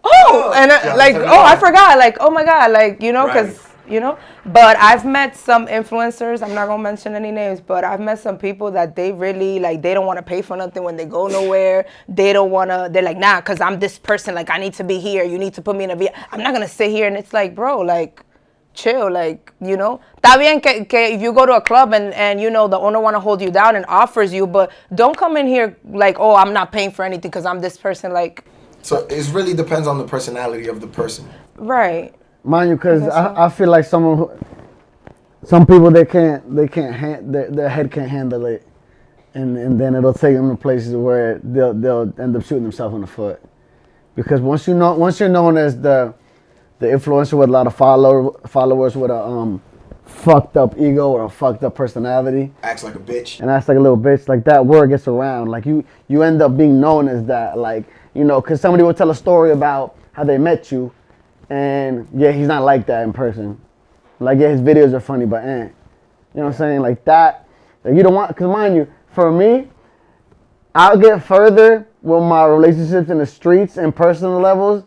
I forgot. Like, oh my God, like, you know, because, you know. But I've met some influencers, I'm not going to mention any names, but I've met some people that they really, like, they don't want to pay for nothing when they go nowhere. They don't want to, they're like, nah, because I'm this person, like, I need to be here. You need to put me in a VIP. I'm not going to sit here. And it's like, bro, like, chill, like, you know. Está bien que if you go to a club and you know the owner want to hold you down and offers you, but don't come in here like, oh, I'm not paying for anything because I'm this person, like. So it really depends on the personality of the person. Right. Mind you, because I feel like some people their head can't handle it, and then it'll take them to places where they'll end up shooting themselves in the foot, because once you're known as the influencer with a lot of followers with a fucked up ego or a fucked up personality. Acts like a bitch. And acts like a little bitch. Like that word gets around. Like you end up being known as that. Like, you know, because somebody will tell a story about how they met you, and yeah, he's not like that in person. Like, yeah, his videos are funny, but you know what I'm saying? Like that. Like, you don't want, because mind you, for me, I'll get further with my relationships in the streets and personal levels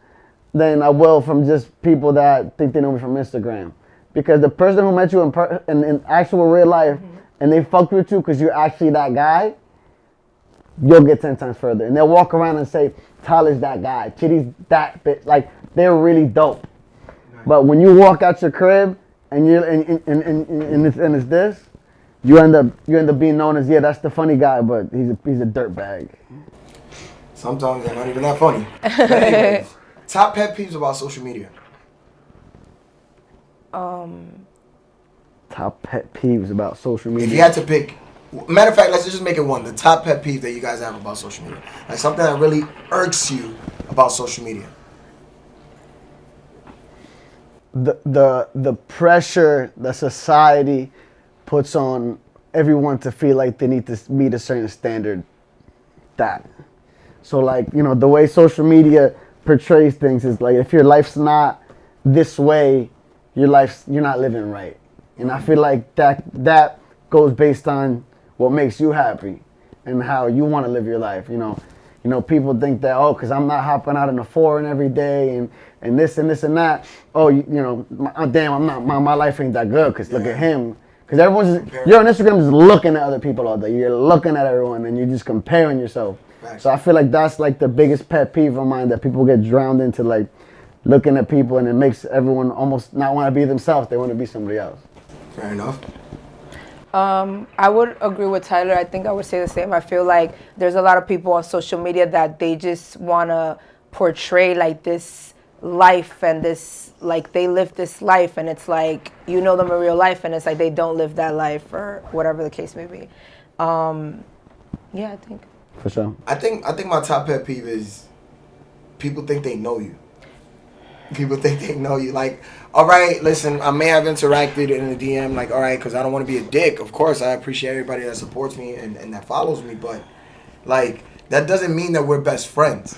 than I will from just people that think they know me from Instagram. Because the person who met you in actual real life, and they fucked with you because you're actually that guy, you'll get 10 times further. And they'll walk around and say, Tyler's that guy, Chitty's that bitch. Like, they're really dope. But when you walk out your crib and you're and it's this, you end up being known as, yeah, that's the funny guy, but he's a dirtbag. Sometimes they're not even that funny. But anyways, top pet peeves about social media. Top pet peeves about social media. If you had to pick, matter of fact, let's just make it one. The top pet peeve that you guys have about social media, like something that really irks you about social media. The pressure that society puts on everyone to feel like they need to meet a certain standard. That. So like, you know, the way social media portrays things is like, if your life's not this way, you're not living right. And I feel like that goes based on what makes you happy and how you want to live your life. You know, people think that, oh, because I'm not hopping out in the foreign every day and this and this and that. Oh, you know, damn, I'm not. My life ain't that good because look at him. Because you're on Instagram just looking at other people all day. You're looking at everyone and you're just comparing yourself. So I feel like that's like the biggest pet peeve of mine, that people get drowned into like looking at people, and it makes everyone almost not want to be themselves. They want to be somebody else. Fair enough. I would agree with Tyler. I think I would say the same. I feel like there's a lot of people on social media that they just want to portray like this life and this, like they live this life, and it's like, you know them in real life, and it's like they don't live that life, or whatever the case may be. Yeah, I think. For sure. I think my top pet peeve is people think they know you. People think they know you. Like, all right, listen, I may have interacted in a DM, like, all right, because I don't want to be a dick. Of course, I appreciate everybody that supports me and that follows me, but, like, that doesn't mean that we're best friends.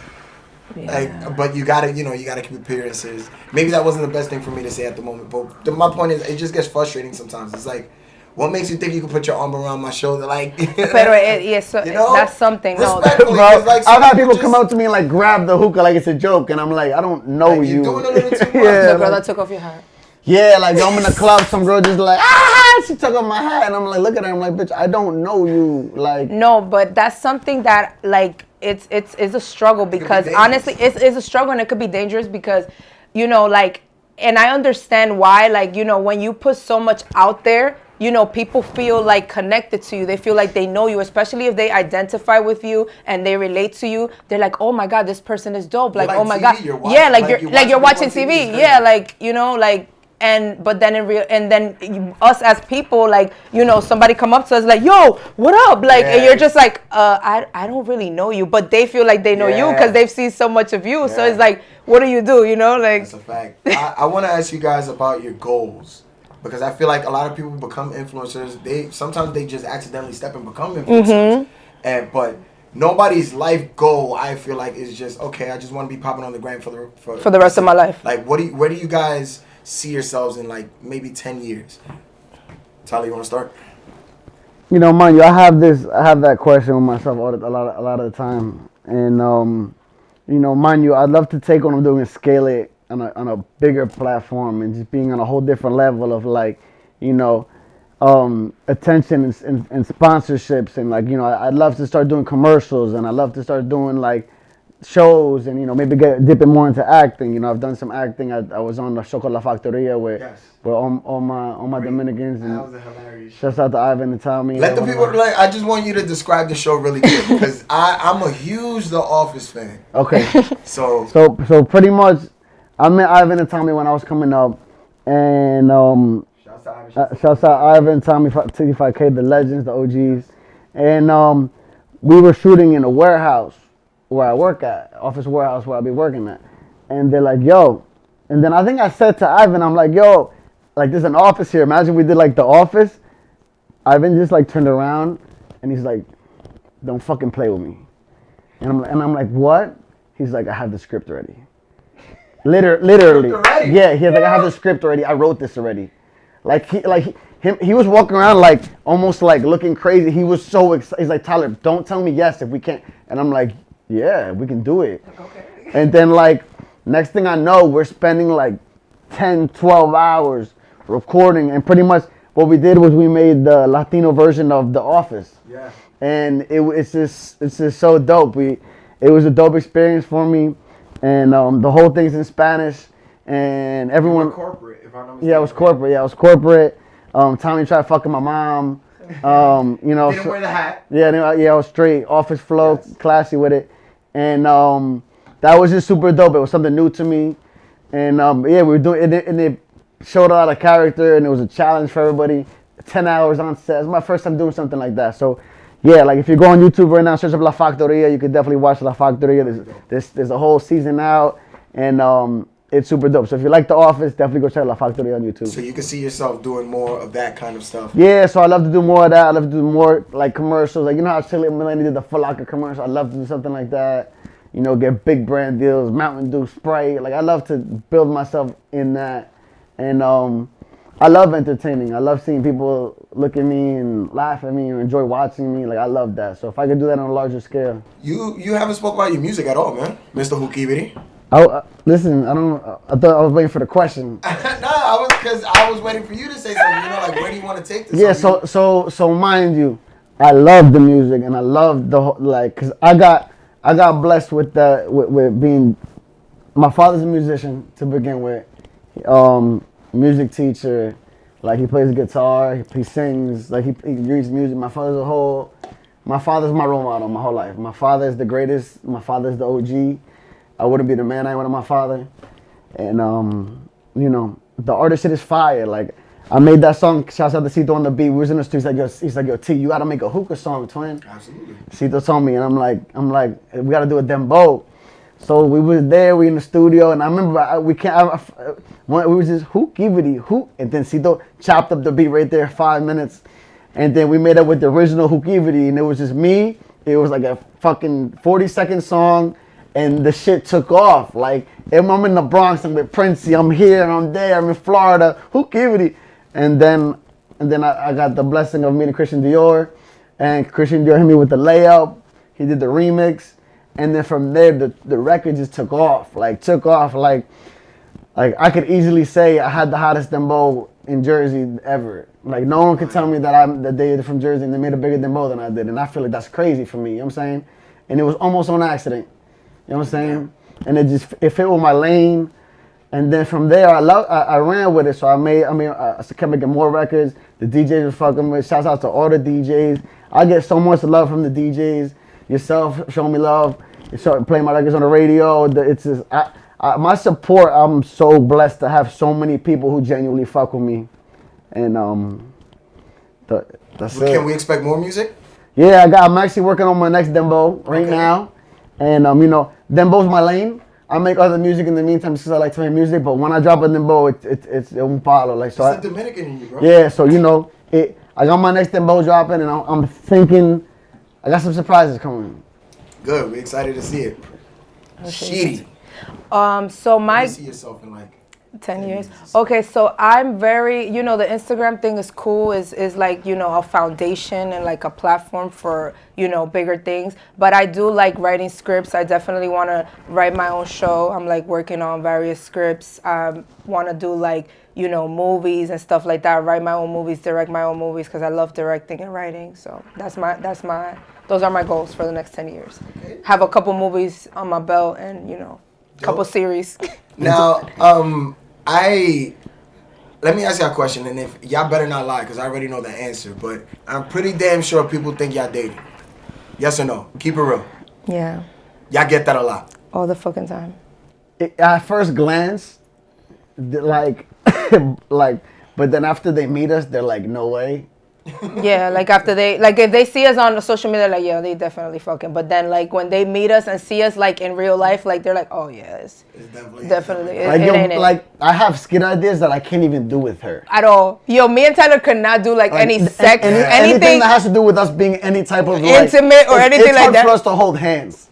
Yeah. Like, but you gotta keep appearances. Maybe that wasn't the best thing for me to say at the moment, but my point is, it just gets frustrating sometimes. It's like, what makes you think you can put your arm around my shoulder? Like, so, you know? That's something. No, like, I've had people come up to me and like grab the hookah like it's a joke, and I'm like, I don't know like, you. You're doing a little too much. Yeah, the girl that took off your hat. Yeah, like I'm in the club, some girl just like, she took off my hat, and I'm like, look at her, I'm like, bitch, I don't know you. Like, no, but that's something that like it's a struggle, because honestly, it's a struggle, and it could be dangerous because, you know, like, and I understand why, like, you know, when you put so much out there, you know, people feel like connected to you. They feel like they know you, especially if they identify with you and they relate to you. They're like, oh my God, this person is dope. Like, oh my God. Yeah, you're watching TV. Yeah, like, you know, like, but then us as people, like, you know, somebody come up to us like, yo, what up? Like, and you're just like, I don't really know you, but they feel like they know you because they've seen so much of you. So it's like, what do? You know, like. That's a fact. I want to ask you guys about your goals. Because I feel like a lot of people become influencers. Sometimes they just accidentally step and become influencers. But nobody's life goal, I feel like, is just, okay, I just want to be popping on the gram for the rest of my life. Like, where do you guys see yourselves in, like, maybe 10 years? Tyler, you want to start? You know, mind you, I have that question with myself a lot of the time, and you know, mind you, I'd love to take what I'm doing and scale it on a bigger platform, and just being on a whole different level of, like, you know, attention and sponsorships, and, like, you know, I'd love to start doing commercials, and I'd love to start doing, like, shows, and, you know, maybe dipping more into acting. You know, I've done some acting. I was on the show called La Factoria where all my Dominicans, and that was hilarious. Shouts out to Ivan and Tommy. Let the people like. I just want you to describe the show really good, because I'm a huge The Office fan. Okay. So pretty much, I met Ivan and Tommy when I was coming up, and shouts out Ivan, Tommy, T5K, the legends, the OGs, and we were shooting in a warehouse where I work at, office warehouse where I'll be working at, and they're like, yo, and then I think I said to Ivan, I'm like, yo, like there's an office here. Imagine we did like the office. Ivan just like turned around and he's like, "Don't fucking play with me." And I'm like, "What?" He's like, "I have the script already." Literally. Yeah, he's like, "I have the script already. I wrote this already." He was walking around like almost like looking crazy. He was so excited. He's like, "Tyler, don't tell me yes if we can't." And I'm like, "Yeah, we can do it." Okay. And then like next thing I know, we're spending like 10, 12 hours recording, and pretty much what we did was we made the Latino version of The Office. Yeah. And it's just so dope. It was a dope experience for me, and the whole thing's in Spanish, and everyone. Corporate, if I'm not mistaken. Yeah, it was corporate. Yeah, it was corporate. Tommy tried fucking my mom. You know. Didn't wear the hat. Yeah, I was straight office flow, Yes. classy with it, and that was just super dope. It was something new to me, and yeah, we were doing it, and it showed a lot of character, and it was a challenge for everybody. 10 hours on set. It's my first time doing something like that. So, yeah, like if you go on YouTube right now, search up La Factoria, you could definitely watch La Factoria. There's a whole season out, and it's super dope. So if you like The Office, definitely go check La Factoria on YouTube. So you can see yourself doing more of that kind of stuff. Yeah, so I love to do more of that. I love to do more like commercials. Like, you know how Chili Millennium did the Foot Locker commercial? I love to do something like that. You know, get big brand deals, Mountain Dew, Sprite. Like, I love to build myself in that. And I love entertaining. I love seeing people look at me and laugh at me and enjoy watching me. Like, I love that. So if I could do that on a larger scale. You haven't spoke about your music at all, man, Mr. Hookivity. Listen, I thought I was waiting for the question. I was waiting for you to say something. You know, like, where do you want to take this? Yeah, so mind you, I love the music and I love cause I got blessed with that with being. My father's a musician to begin with, music teacher, like he plays guitar, he sings, like he reads music. My father's my role model my whole life. My father is the greatest. My father's the OG. I wouldn't be the man I am without my father. And you know, the artist shit is fire. Like, I made that song, shouts out to Cito on the beat. We was in the streets, he's like, yo, T, you gotta make a hookah song, twin. Absolutely. Cito told me, and I'm like, we gotta do a dembow. So we was there, we in the studio, and I remember we was just hookivity, and then Cito chopped up the beat right there, 5 minutes. And then we made up with the original hookivity, and it was just me. It was like a fucking 40-second song. And the shit took off. Like, if I'm in the Bronx, I'm with Princey, I'm here, I'm there, I'm in Florida, hookivity. And then I got the blessing of meeting Christian Dior. And Christian Dior hit me with the layup. He did the remix. And then from there, the record just took off. Like I could easily say I had the hottest dembow in Jersey ever. Like, no one could tell me that they're from Jersey and they made a bigger dembow than I did. And I feel like that's crazy for me, you know what I'm saying? And it was almost on accident. You know what I'm saying? And it fit with my lane. And then from there, I ran with it. So I kept making more records. The DJs were fucking with. Shouts out to all the DJs. I get so much love from the DJs. Yourself, showing me love. You start playing my records on the radio. It's just, my support, I'm so blessed to have so many people who genuinely fuck with me. And that's it. Can we expect more music? Yeah, I'm actually working on my next dembow right now. And you know, dembo's my lane. I make other music in the meantime because I like to make music. But when I drop a dembow, it's un palo. Like, so It's a Dominican in you, bro. Yeah, so you know, I got my next dembow dropping, and I'm thinking I got some surprises coming. Good, we're excited to see it. Shitty. So How my do you see yourself in like 10 years. Okay, so I'm very, you know, the Instagram thing is cool, is like, you know, a foundation and like a platform for, you know, bigger things. But I do like writing scripts. I definitely want to write my own show. I'm like working on various scripts. Want to do like, you know, movies and stuff like that. Write my own movies, direct my own movies, because I love directing and writing. So those are my goals for the next 10 years. Okay. Have a couple movies on my belt and, you know, couple series. Now, let me ask y'all a question, and if y'all better not lie, because I already know the answer, but I'm pretty damn sure people think y'all dating. Yes or no? Keep it real. Yeah, Y'all get that a lot. all the fucking time. At first glance, like, but then after they meet us, they're like, no way. Yeah, like after they, like if they see us on the social media, like yeah, they definitely fucking. But then like when they meet us and see us like in real life, like they're like, oh yeah, it's definitely. Like, It yo, ain't it. like I have skit ideas that I can't even do with her. At all. Yo, me and Tyler could not do like any sex, anything that has to do with us being any type of like, intimate or anything it's like hard that. for us to hold hands.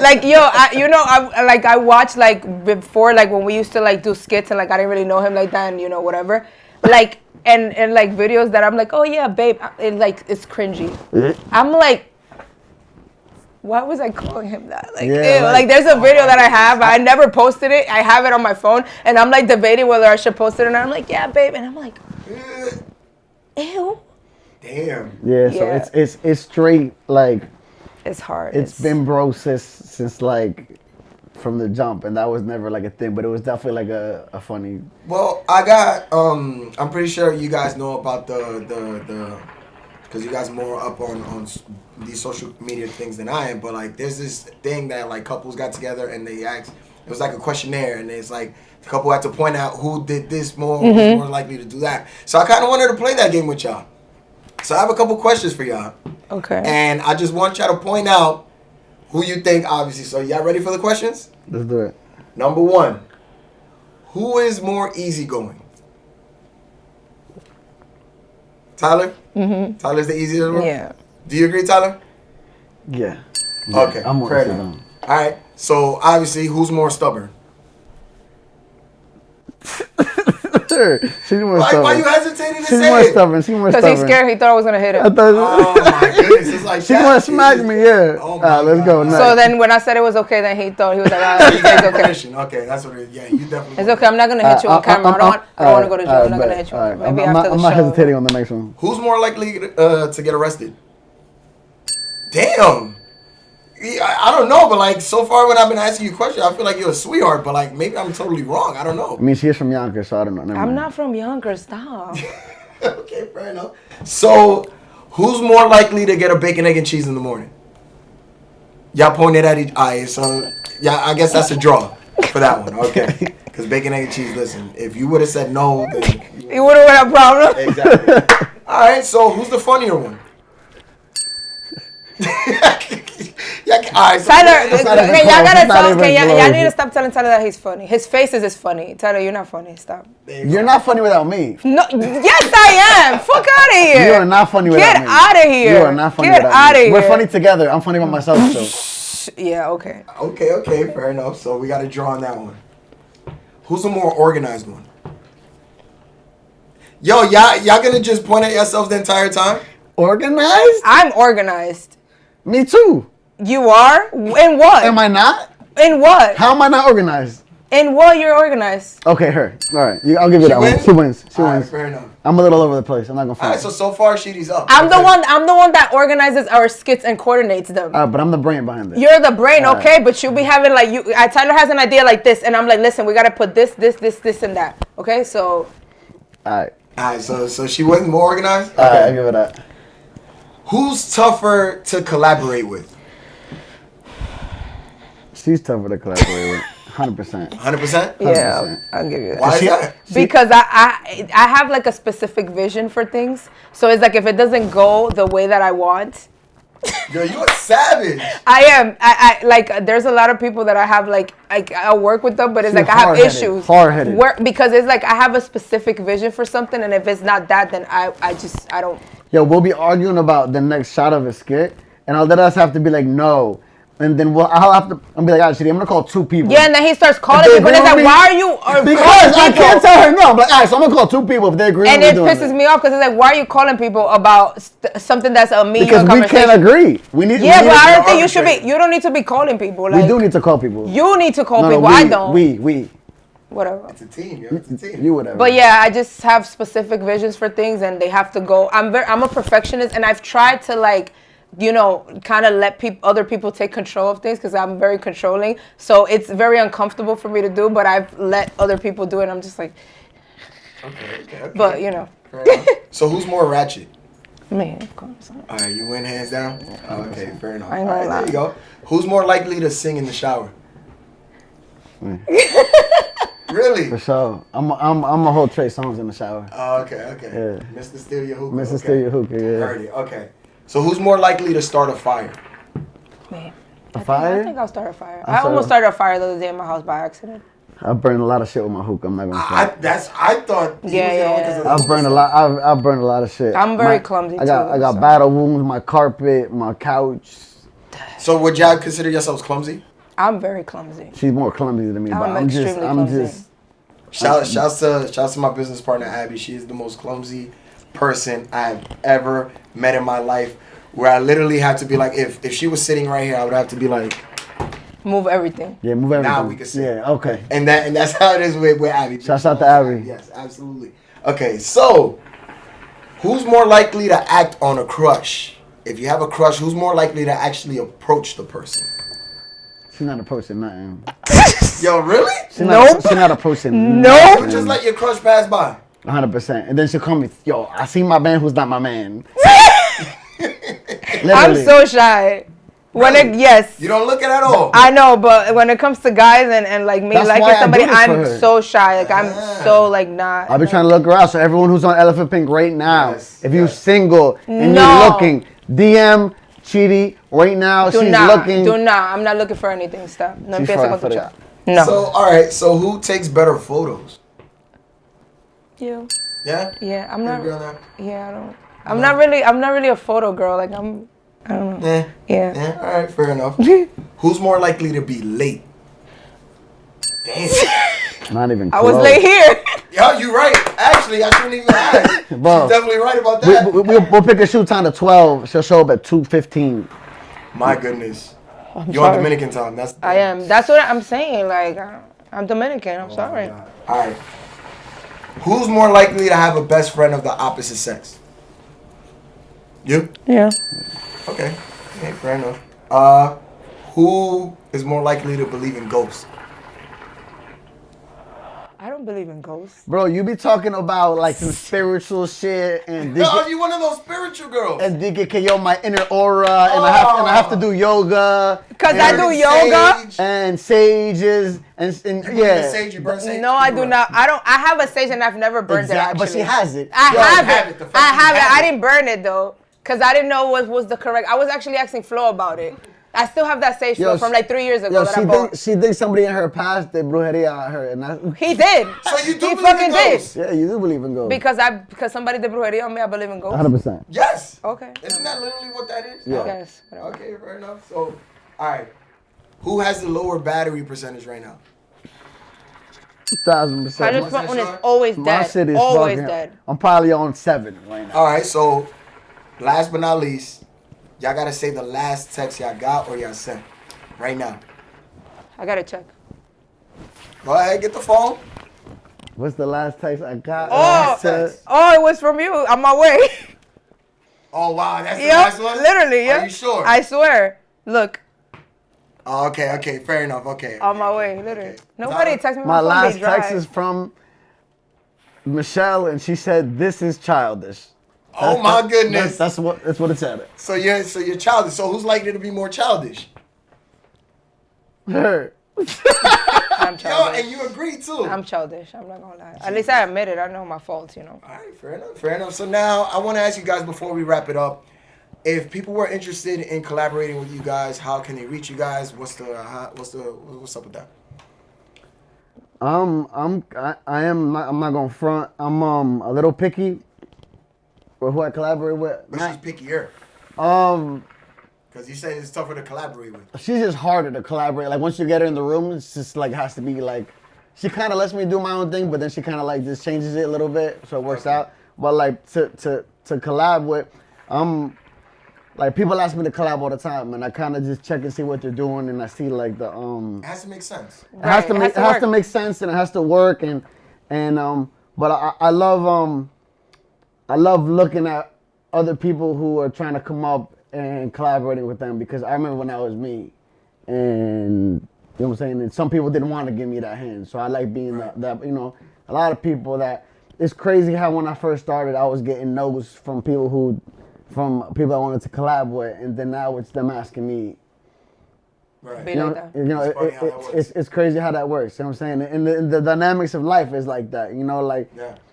Like yo, I watched like before, like when we used to like do skits and like I didn't really know him like that and whatever, like and like videos that I'm like, oh yeah, babe, it's cringy. I'm like, why was I calling him that? Like, Yeah, ew. Like there's a video that I have, I never posted it. I have it on my phone, and I'm like debating whether I should post it, and I'm like, yeah, babe, and I'm like, ew. Damn. Yeah, so it's straight like. It's hard. It's been bro since like from the jump, and that was never like a thing, but it was definitely like a funny. Well, I got I'm pretty sure you guys know about the because you guys more up on these social media things than I am, but like there's this thing that like couples got together and they asked, it was like a questionnaire, and it's like the couple had to point out who did this more, who's more likely to do that. So I kind of wanted to play that game with y'all. So I have a couple questions for y'all. Okay. And I just want y'all to point out who you think, obviously. So y'all ready for the questions? Let's do it. Number 1. Who is more easygoing? Tyler? Mm-hmm. Tyler's the easiest one? Yeah. Do you agree, Tyler? Yeah. Okay. I'm more fair enough. All right. So obviously, who's more stubborn? She's more stubborn. Why you hesitating to She's say more it? stubborn. She's more stubborn. Because he's scared. He thought I was gonna hit him. Oh my goodness! It's like She want to smack me. Yeah. Oh my let's go. Next. So then when I said it was okay, then he thought he was like, it's okay. Okay, that's what it is. Yeah, you definitely. It's okay. I'm not gonna hit you on camera. I don't want to go to jail. I'm not gonna hit you. Right. Maybe I'm after the show. not hesitating on the next one. Who's more likely to get arrested? Damn. I don't know, but like so far when I've been asking you questions, I feel like you're a sweetheart, but like maybe I'm totally wrong. I don't know. I mean, she is from Yonkers, so I don't know. Never I'm mind. not from Yonkers. Stop. Okay, fair enough. So, who's more likely to get a bacon, egg, and cheese in the morning? Y'all pointed at each eye, so yeah, I guess that's a draw for that one. Okay, because bacon, egg, and cheese. Listen, if you would have said no, then You would have had a problem. exactly. All right, so who's the funnier one? All right, so Tyler, That's not even okay, y'all close. gotta It's not talk. even Okay, y'all close. need to stop telling Tyler that he's funny. His face is funny. Tyler, you're not funny. Stop. You're not funny without me. No, yes I am. Fuck out of here. You are not funny without me. Get out of here. You are not funny Get without out me. of here. We're funny together. I'm funny by myself, so. Yeah, okay. Okay, fair enough. So we got to draw on that one. Who's the more organized one? Yo, y'all gonna just point at yourselves the entire time? Organized? I'm organized. Me too. You are? In what? Am I not? In what? How am I not organized? In what you're organized? Okay, her. All right, I'll give you that wins? one. She wins. She All right, wins. fair enough. I'm a little all over the place. I'm not gonna All fight. right, so far Shiryzi's up. I'm Okay. the one that organizes our skits and coordinates them. But I'm the brain behind it. You're the brain, All okay, but you'll be having like Tyler has an idea like this, and I'm like, listen, we gotta put this, and that. Okay, so. All right, so she wasn't more organized? all right, I'll give it that. Who's tougher to collaborate with? She's tougher to collaborate with. 100%. 100%? Yeah, 100%. I'll give you that. Why is that? Because I have like a specific vision for things, so it's like if it doesn't go the way that I want, Yo, you a savage. I am. I like. There's a lot of people that I have like I work with them, but it's She's like I have hard-headed, issues. hard-headed. Because it's like I have a specific vision for something, and if it's not that, then I don't. Yo, we'll be arguing about the next shot of a skit, and I'll let us have to be like, no. And then I'll have to, I'll be like, actually, I'm gonna call 2 people. Yeah, and then he starts calling If they people, and it's agree like, with me- why are you? Because I can't tell her no. I'm like, all right, so I'm gonna call 2 people if they agree And with it me doing pisses me off because it's like, why are you calling people about something that's a me Because we conversation? can't agree. We need. Yeah, we but need, I don't think you should be. You don't need to be calling people. Like, we do need to call people. You need to call No, people. we, I don't. We. Whatever. It's a team, yo. It's a team. You whatever. But yeah, I just have specific visions for things, and they have to go. I'm a perfectionist, and I've tried to like, kind of let other people take control of things because I'm very controlling. So it's very uncomfortable for me to do, but I've let other people do it. And I'm just like, Okay. but Fair enough. So who's more ratchet? man, of course. All right, you win hands down? Okay, fair enough. I ain't All gonna right, there lie. you go. Who's more likely to sing in the shower? Really? For sure. I'm a whole Trey Songz in the shower. Oh, okay. Yeah. Mr. Steal Your Hookah. Mr. Steal Your Hookah, yeah. Heard it. Okay. So who's more likely to start a fire? Me. Fire? I think I'll start a fire. I almost started a fire the other day in my house by accident. I burned a lot of shit with my hookah. I'm not gonna say. I thought. Yeah. I've burned a lot. I've burned a lot of shit. I'm very clumsy I got too. battle wounds. My carpet, my couch. So would y'all consider yourselves clumsy? I'm very clumsy. She's more clumsy than me, but I'm just. Shouts to my business partner Abby. She is the most clumsy person I've ever met in my life. Where I literally had to be like, if she was sitting right here, I would have to be like, move everything. Yeah, move everything. Now we can see. Yeah, okay. And that's how it is with Abby. Shouts out to Abby. Yes, absolutely. Okay, so who's more likely to act on a crush? If you have a crush, who's more likely to actually approach the person? She's not approaching nothing. Yo, really? She's not approaching. Nope. You just let your crush pass by. 100%. And then she'll call me, yo, I see my man who's not my man. I'm so shy. Yes. You don't look it at all. I know, but when it comes to guys and like me That's liking why I somebody, do this for I'm her. so shy. Like I'm so like not. I'll be trying to look around. So everyone who's on Elephant Pink right now, if you're single and No. you're looking, DM Chidi right now. She's looking. Do not. I'm not looking for anything. Stop. No She's empiezo fine con for tu that. chat. No. So, all right. So, who takes better photos? You. Yeah. Yeah. I'm not. Agree on that? Yeah. I don't. I'm not really a photo girl. Like I don't know. Yeah. All right. Fair enough. Who's more likely to be late? Damn. Not even I close. was late here. Yo, you right. Actually, I shouldn't even ask. Bro, She's definitely right about that. We'll pick a shoot time to 12. She'll show up at 2:15. My goodness. You're sorry. on Dominican time. I am. That's what I'm saying. Like I'm Dominican. I'm sorry. All right. Who's more likely to have a best friend of the opposite sex? You? Yeah. Okay. Okay, fair enough. Who is more likely to believe in ghosts? I don't believe in ghosts. Bro, you be talking about like some spiritual shit and Yo, you one of those spiritual girls. and DKKO my inner aura and I have to do yoga. Cause I do yoga. And sages and yeah. Sage, you burn sage? No, I do not. I have a sage and I've never burned it. Actually. But she has it. I have it. The fact I have you it. have I didn't burn it though, cause I didn't know what was the correct. I was actually asking Flo about it. I still have that sage from like 3 years ago that I bought. She thinks somebody in her past did brujeria on her, and He did. So you do He believe fucking in ghosts? did. yeah, you do believe in ghosts. Because somebody did brujeria on me, I believe in ghosts. 100%. Yes. Okay. Isn't that literally what that is? Yeah. I guess. Whatever. Okay, fair enough. So, all right. Who has the lower battery percentage right now? 1,000%. I just want when it's always My dead. shit is Always fucking. dead. I'm probably on 7 right now. All right. So, last but not least, y'all gotta say the last text y'all got or y'all sent right now. I gotta check. Go ahead, get the phone. What's the last text I got? Oh, it was from you. On my way. Oh wow, that's the last one. Literally, yeah. Are you sure? I swear. Look, Oh, okay, fair enough. Okay. on my way, literally. Nobody texted me. My phone, last they dry. text is from Michelle, and she said, "This is childish." Oh my goodness. That's what it said. So you're childish. So who's likely to be more childish? Her. I'm Yo, childish. and you agree too. I'm childish. I'm not gonna lie. At least I admit it. I know my faults, you know. All right, fair enough. So now I want to ask you guys before we wrap it up, if people were interested in collaborating with you guys, how can they reach you guys? What's up with that? I'm not gonna front. I'm a little picky with who I collaborate with. But she's pickier. Because you say it's tougher to collaborate with. She's just harder to collaborate. Like once you get her in the room, it's just like has to be like. She kind of lets me do my own thing, but then she kind of like just changes it a little bit, so it works out. But like to collab with, like people ask me to collab all the time, and I kind of just check and see what they're doing, and I see like the It has to make sense. It has to make sense, and it has to work, and but I love looking at other people who are trying to come up and collaborating with them, because I remember when that was me, and you know what I'm saying, and some people didn't want to give me that hand, so I like being that you know, a lot of people that, it's crazy how when I first started I was getting no's from people I wanted to collab with, and then now it's them asking me. Right. be You know, like that. It's funny how that works. it's crazy how that works. You know what I'm saying? And the dynamics of life is like that. You know, like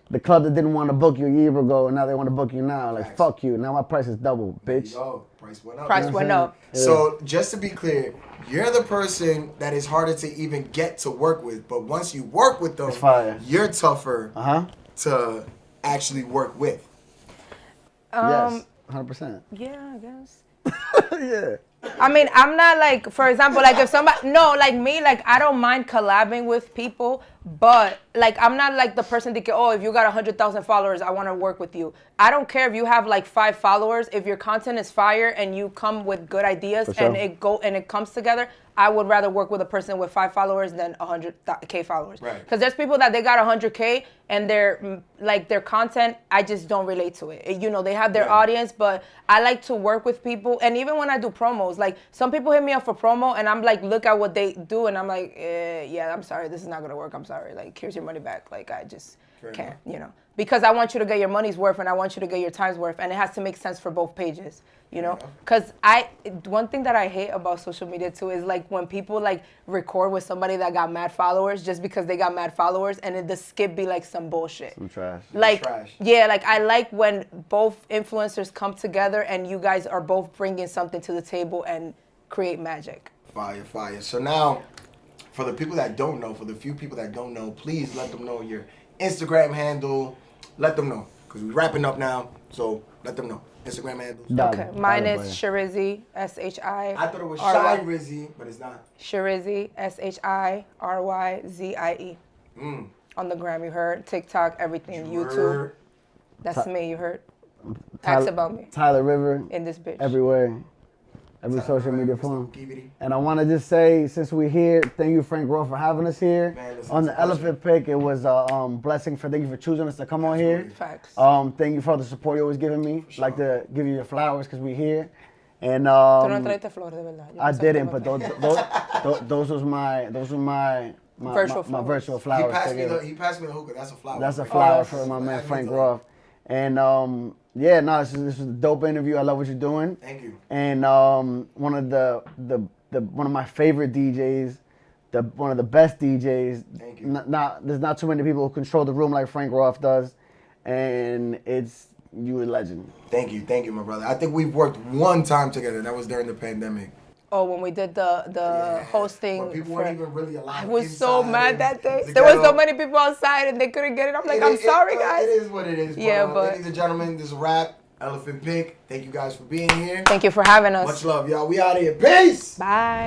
the club that didn't want to book you a year ago and now they want to book you now. Like, fuck you. Now my price is double, bitch. Yo, price went up. Price You know what went I'm up. saying? So just to be clear, you're the person that is harder to even get to work with. But once you work with them, It's fire. you're tougher Uh-huh. to actually work with. Yes. 100%. Yeah, I guess. Yeah. I mean, I'm not like, for example, like if somebody, no, like me, like I don't mind collabing with people, but like I'm not like the person thinking, oh, if you got 100,000 followers, I want to work with you. I don't care if you have like 5 followers. If your content is fire and you come with good ideas For sure. and it comes together, I would rather work with a person with 5 followers than 100K followers. Right. Because there's people that they got 100K and their content, I just don't relate to it. You know, they have their audience, but I like to work with people. And even when I do promos, like some people hit me up for promo and I'm like, look at what they do. And I'm like, yeah, I'm sorry. This is not going to work. I'm sorry. Like, here's your money back. Like, I just can't, you know. Because I want you to get your money's worth and I want you to get your time's worth. And it has to make sense for both pages, you know. Because one thing that I hate about social media too is like when people like record with somebody that got mad followers just because they got mad followers and the skip be like some bullshit. Some trash. Like, Trash. yeah, like I like when both influencers come together and you guys are both bringing something to the table and create magic. Fire, fire. So now, for the people that don't know, for the few people that don't know, please let them know your Instagram handle. Let them know. Because we're wrapping up now. So let them know. Instagram handles. Okay, mine is Shiryzie, S-H-I. I thought it was Shiryzie, but it's not. Shiryzie, Shiryzie. On the gram, you heard. TikTok, everything, YouTube. Word. That's me, you heard. Ask about me. Tyler River. In this bitch. Everywhere. Every social media Mr. form. Gibbity. And I want to just say, since we're here, thank you, Frank Roth, for having us here. Man, listen, on it's the a pleasure. Elephant Pick, it was a blessing. Thank you for choosing us to come on here. Facts. Thank you for all the support you always giving me. Sure. Like to give you your flowers because we're here. And Tú no traiste flores, de verdad. Yo I no sé didn't, cómo but fue. those were my Virtual my flowers. virtual He flowers. passed, to me give. he passed me the hookah. That's a flower. That's a flower yes. for my man That Frank means a lot. Roth. And yeah, no, this is a dope interview. I love what you're doing. Thank you. And one of my favorite DJs, one of the best DJs. Thank you. There's not too many people who control the room like Frank Roth does, and you a legend. Thank you, my brother. I think we've worked one time together. That was during the pandemic. Oh, when we did the hosting. When people weren't even really allowed I was so inside mad and that day. the There was ghetto. so many people outside and they couldn't get it. I'm like, I'm sorry, guys. It is what it is. Yeah, but, but- ladies and gentlemen, this is a wrap. Elephant Pick. Thank you guys for being here. Thank you for having us. Much love, y'all. We out of here. Peace. Bye.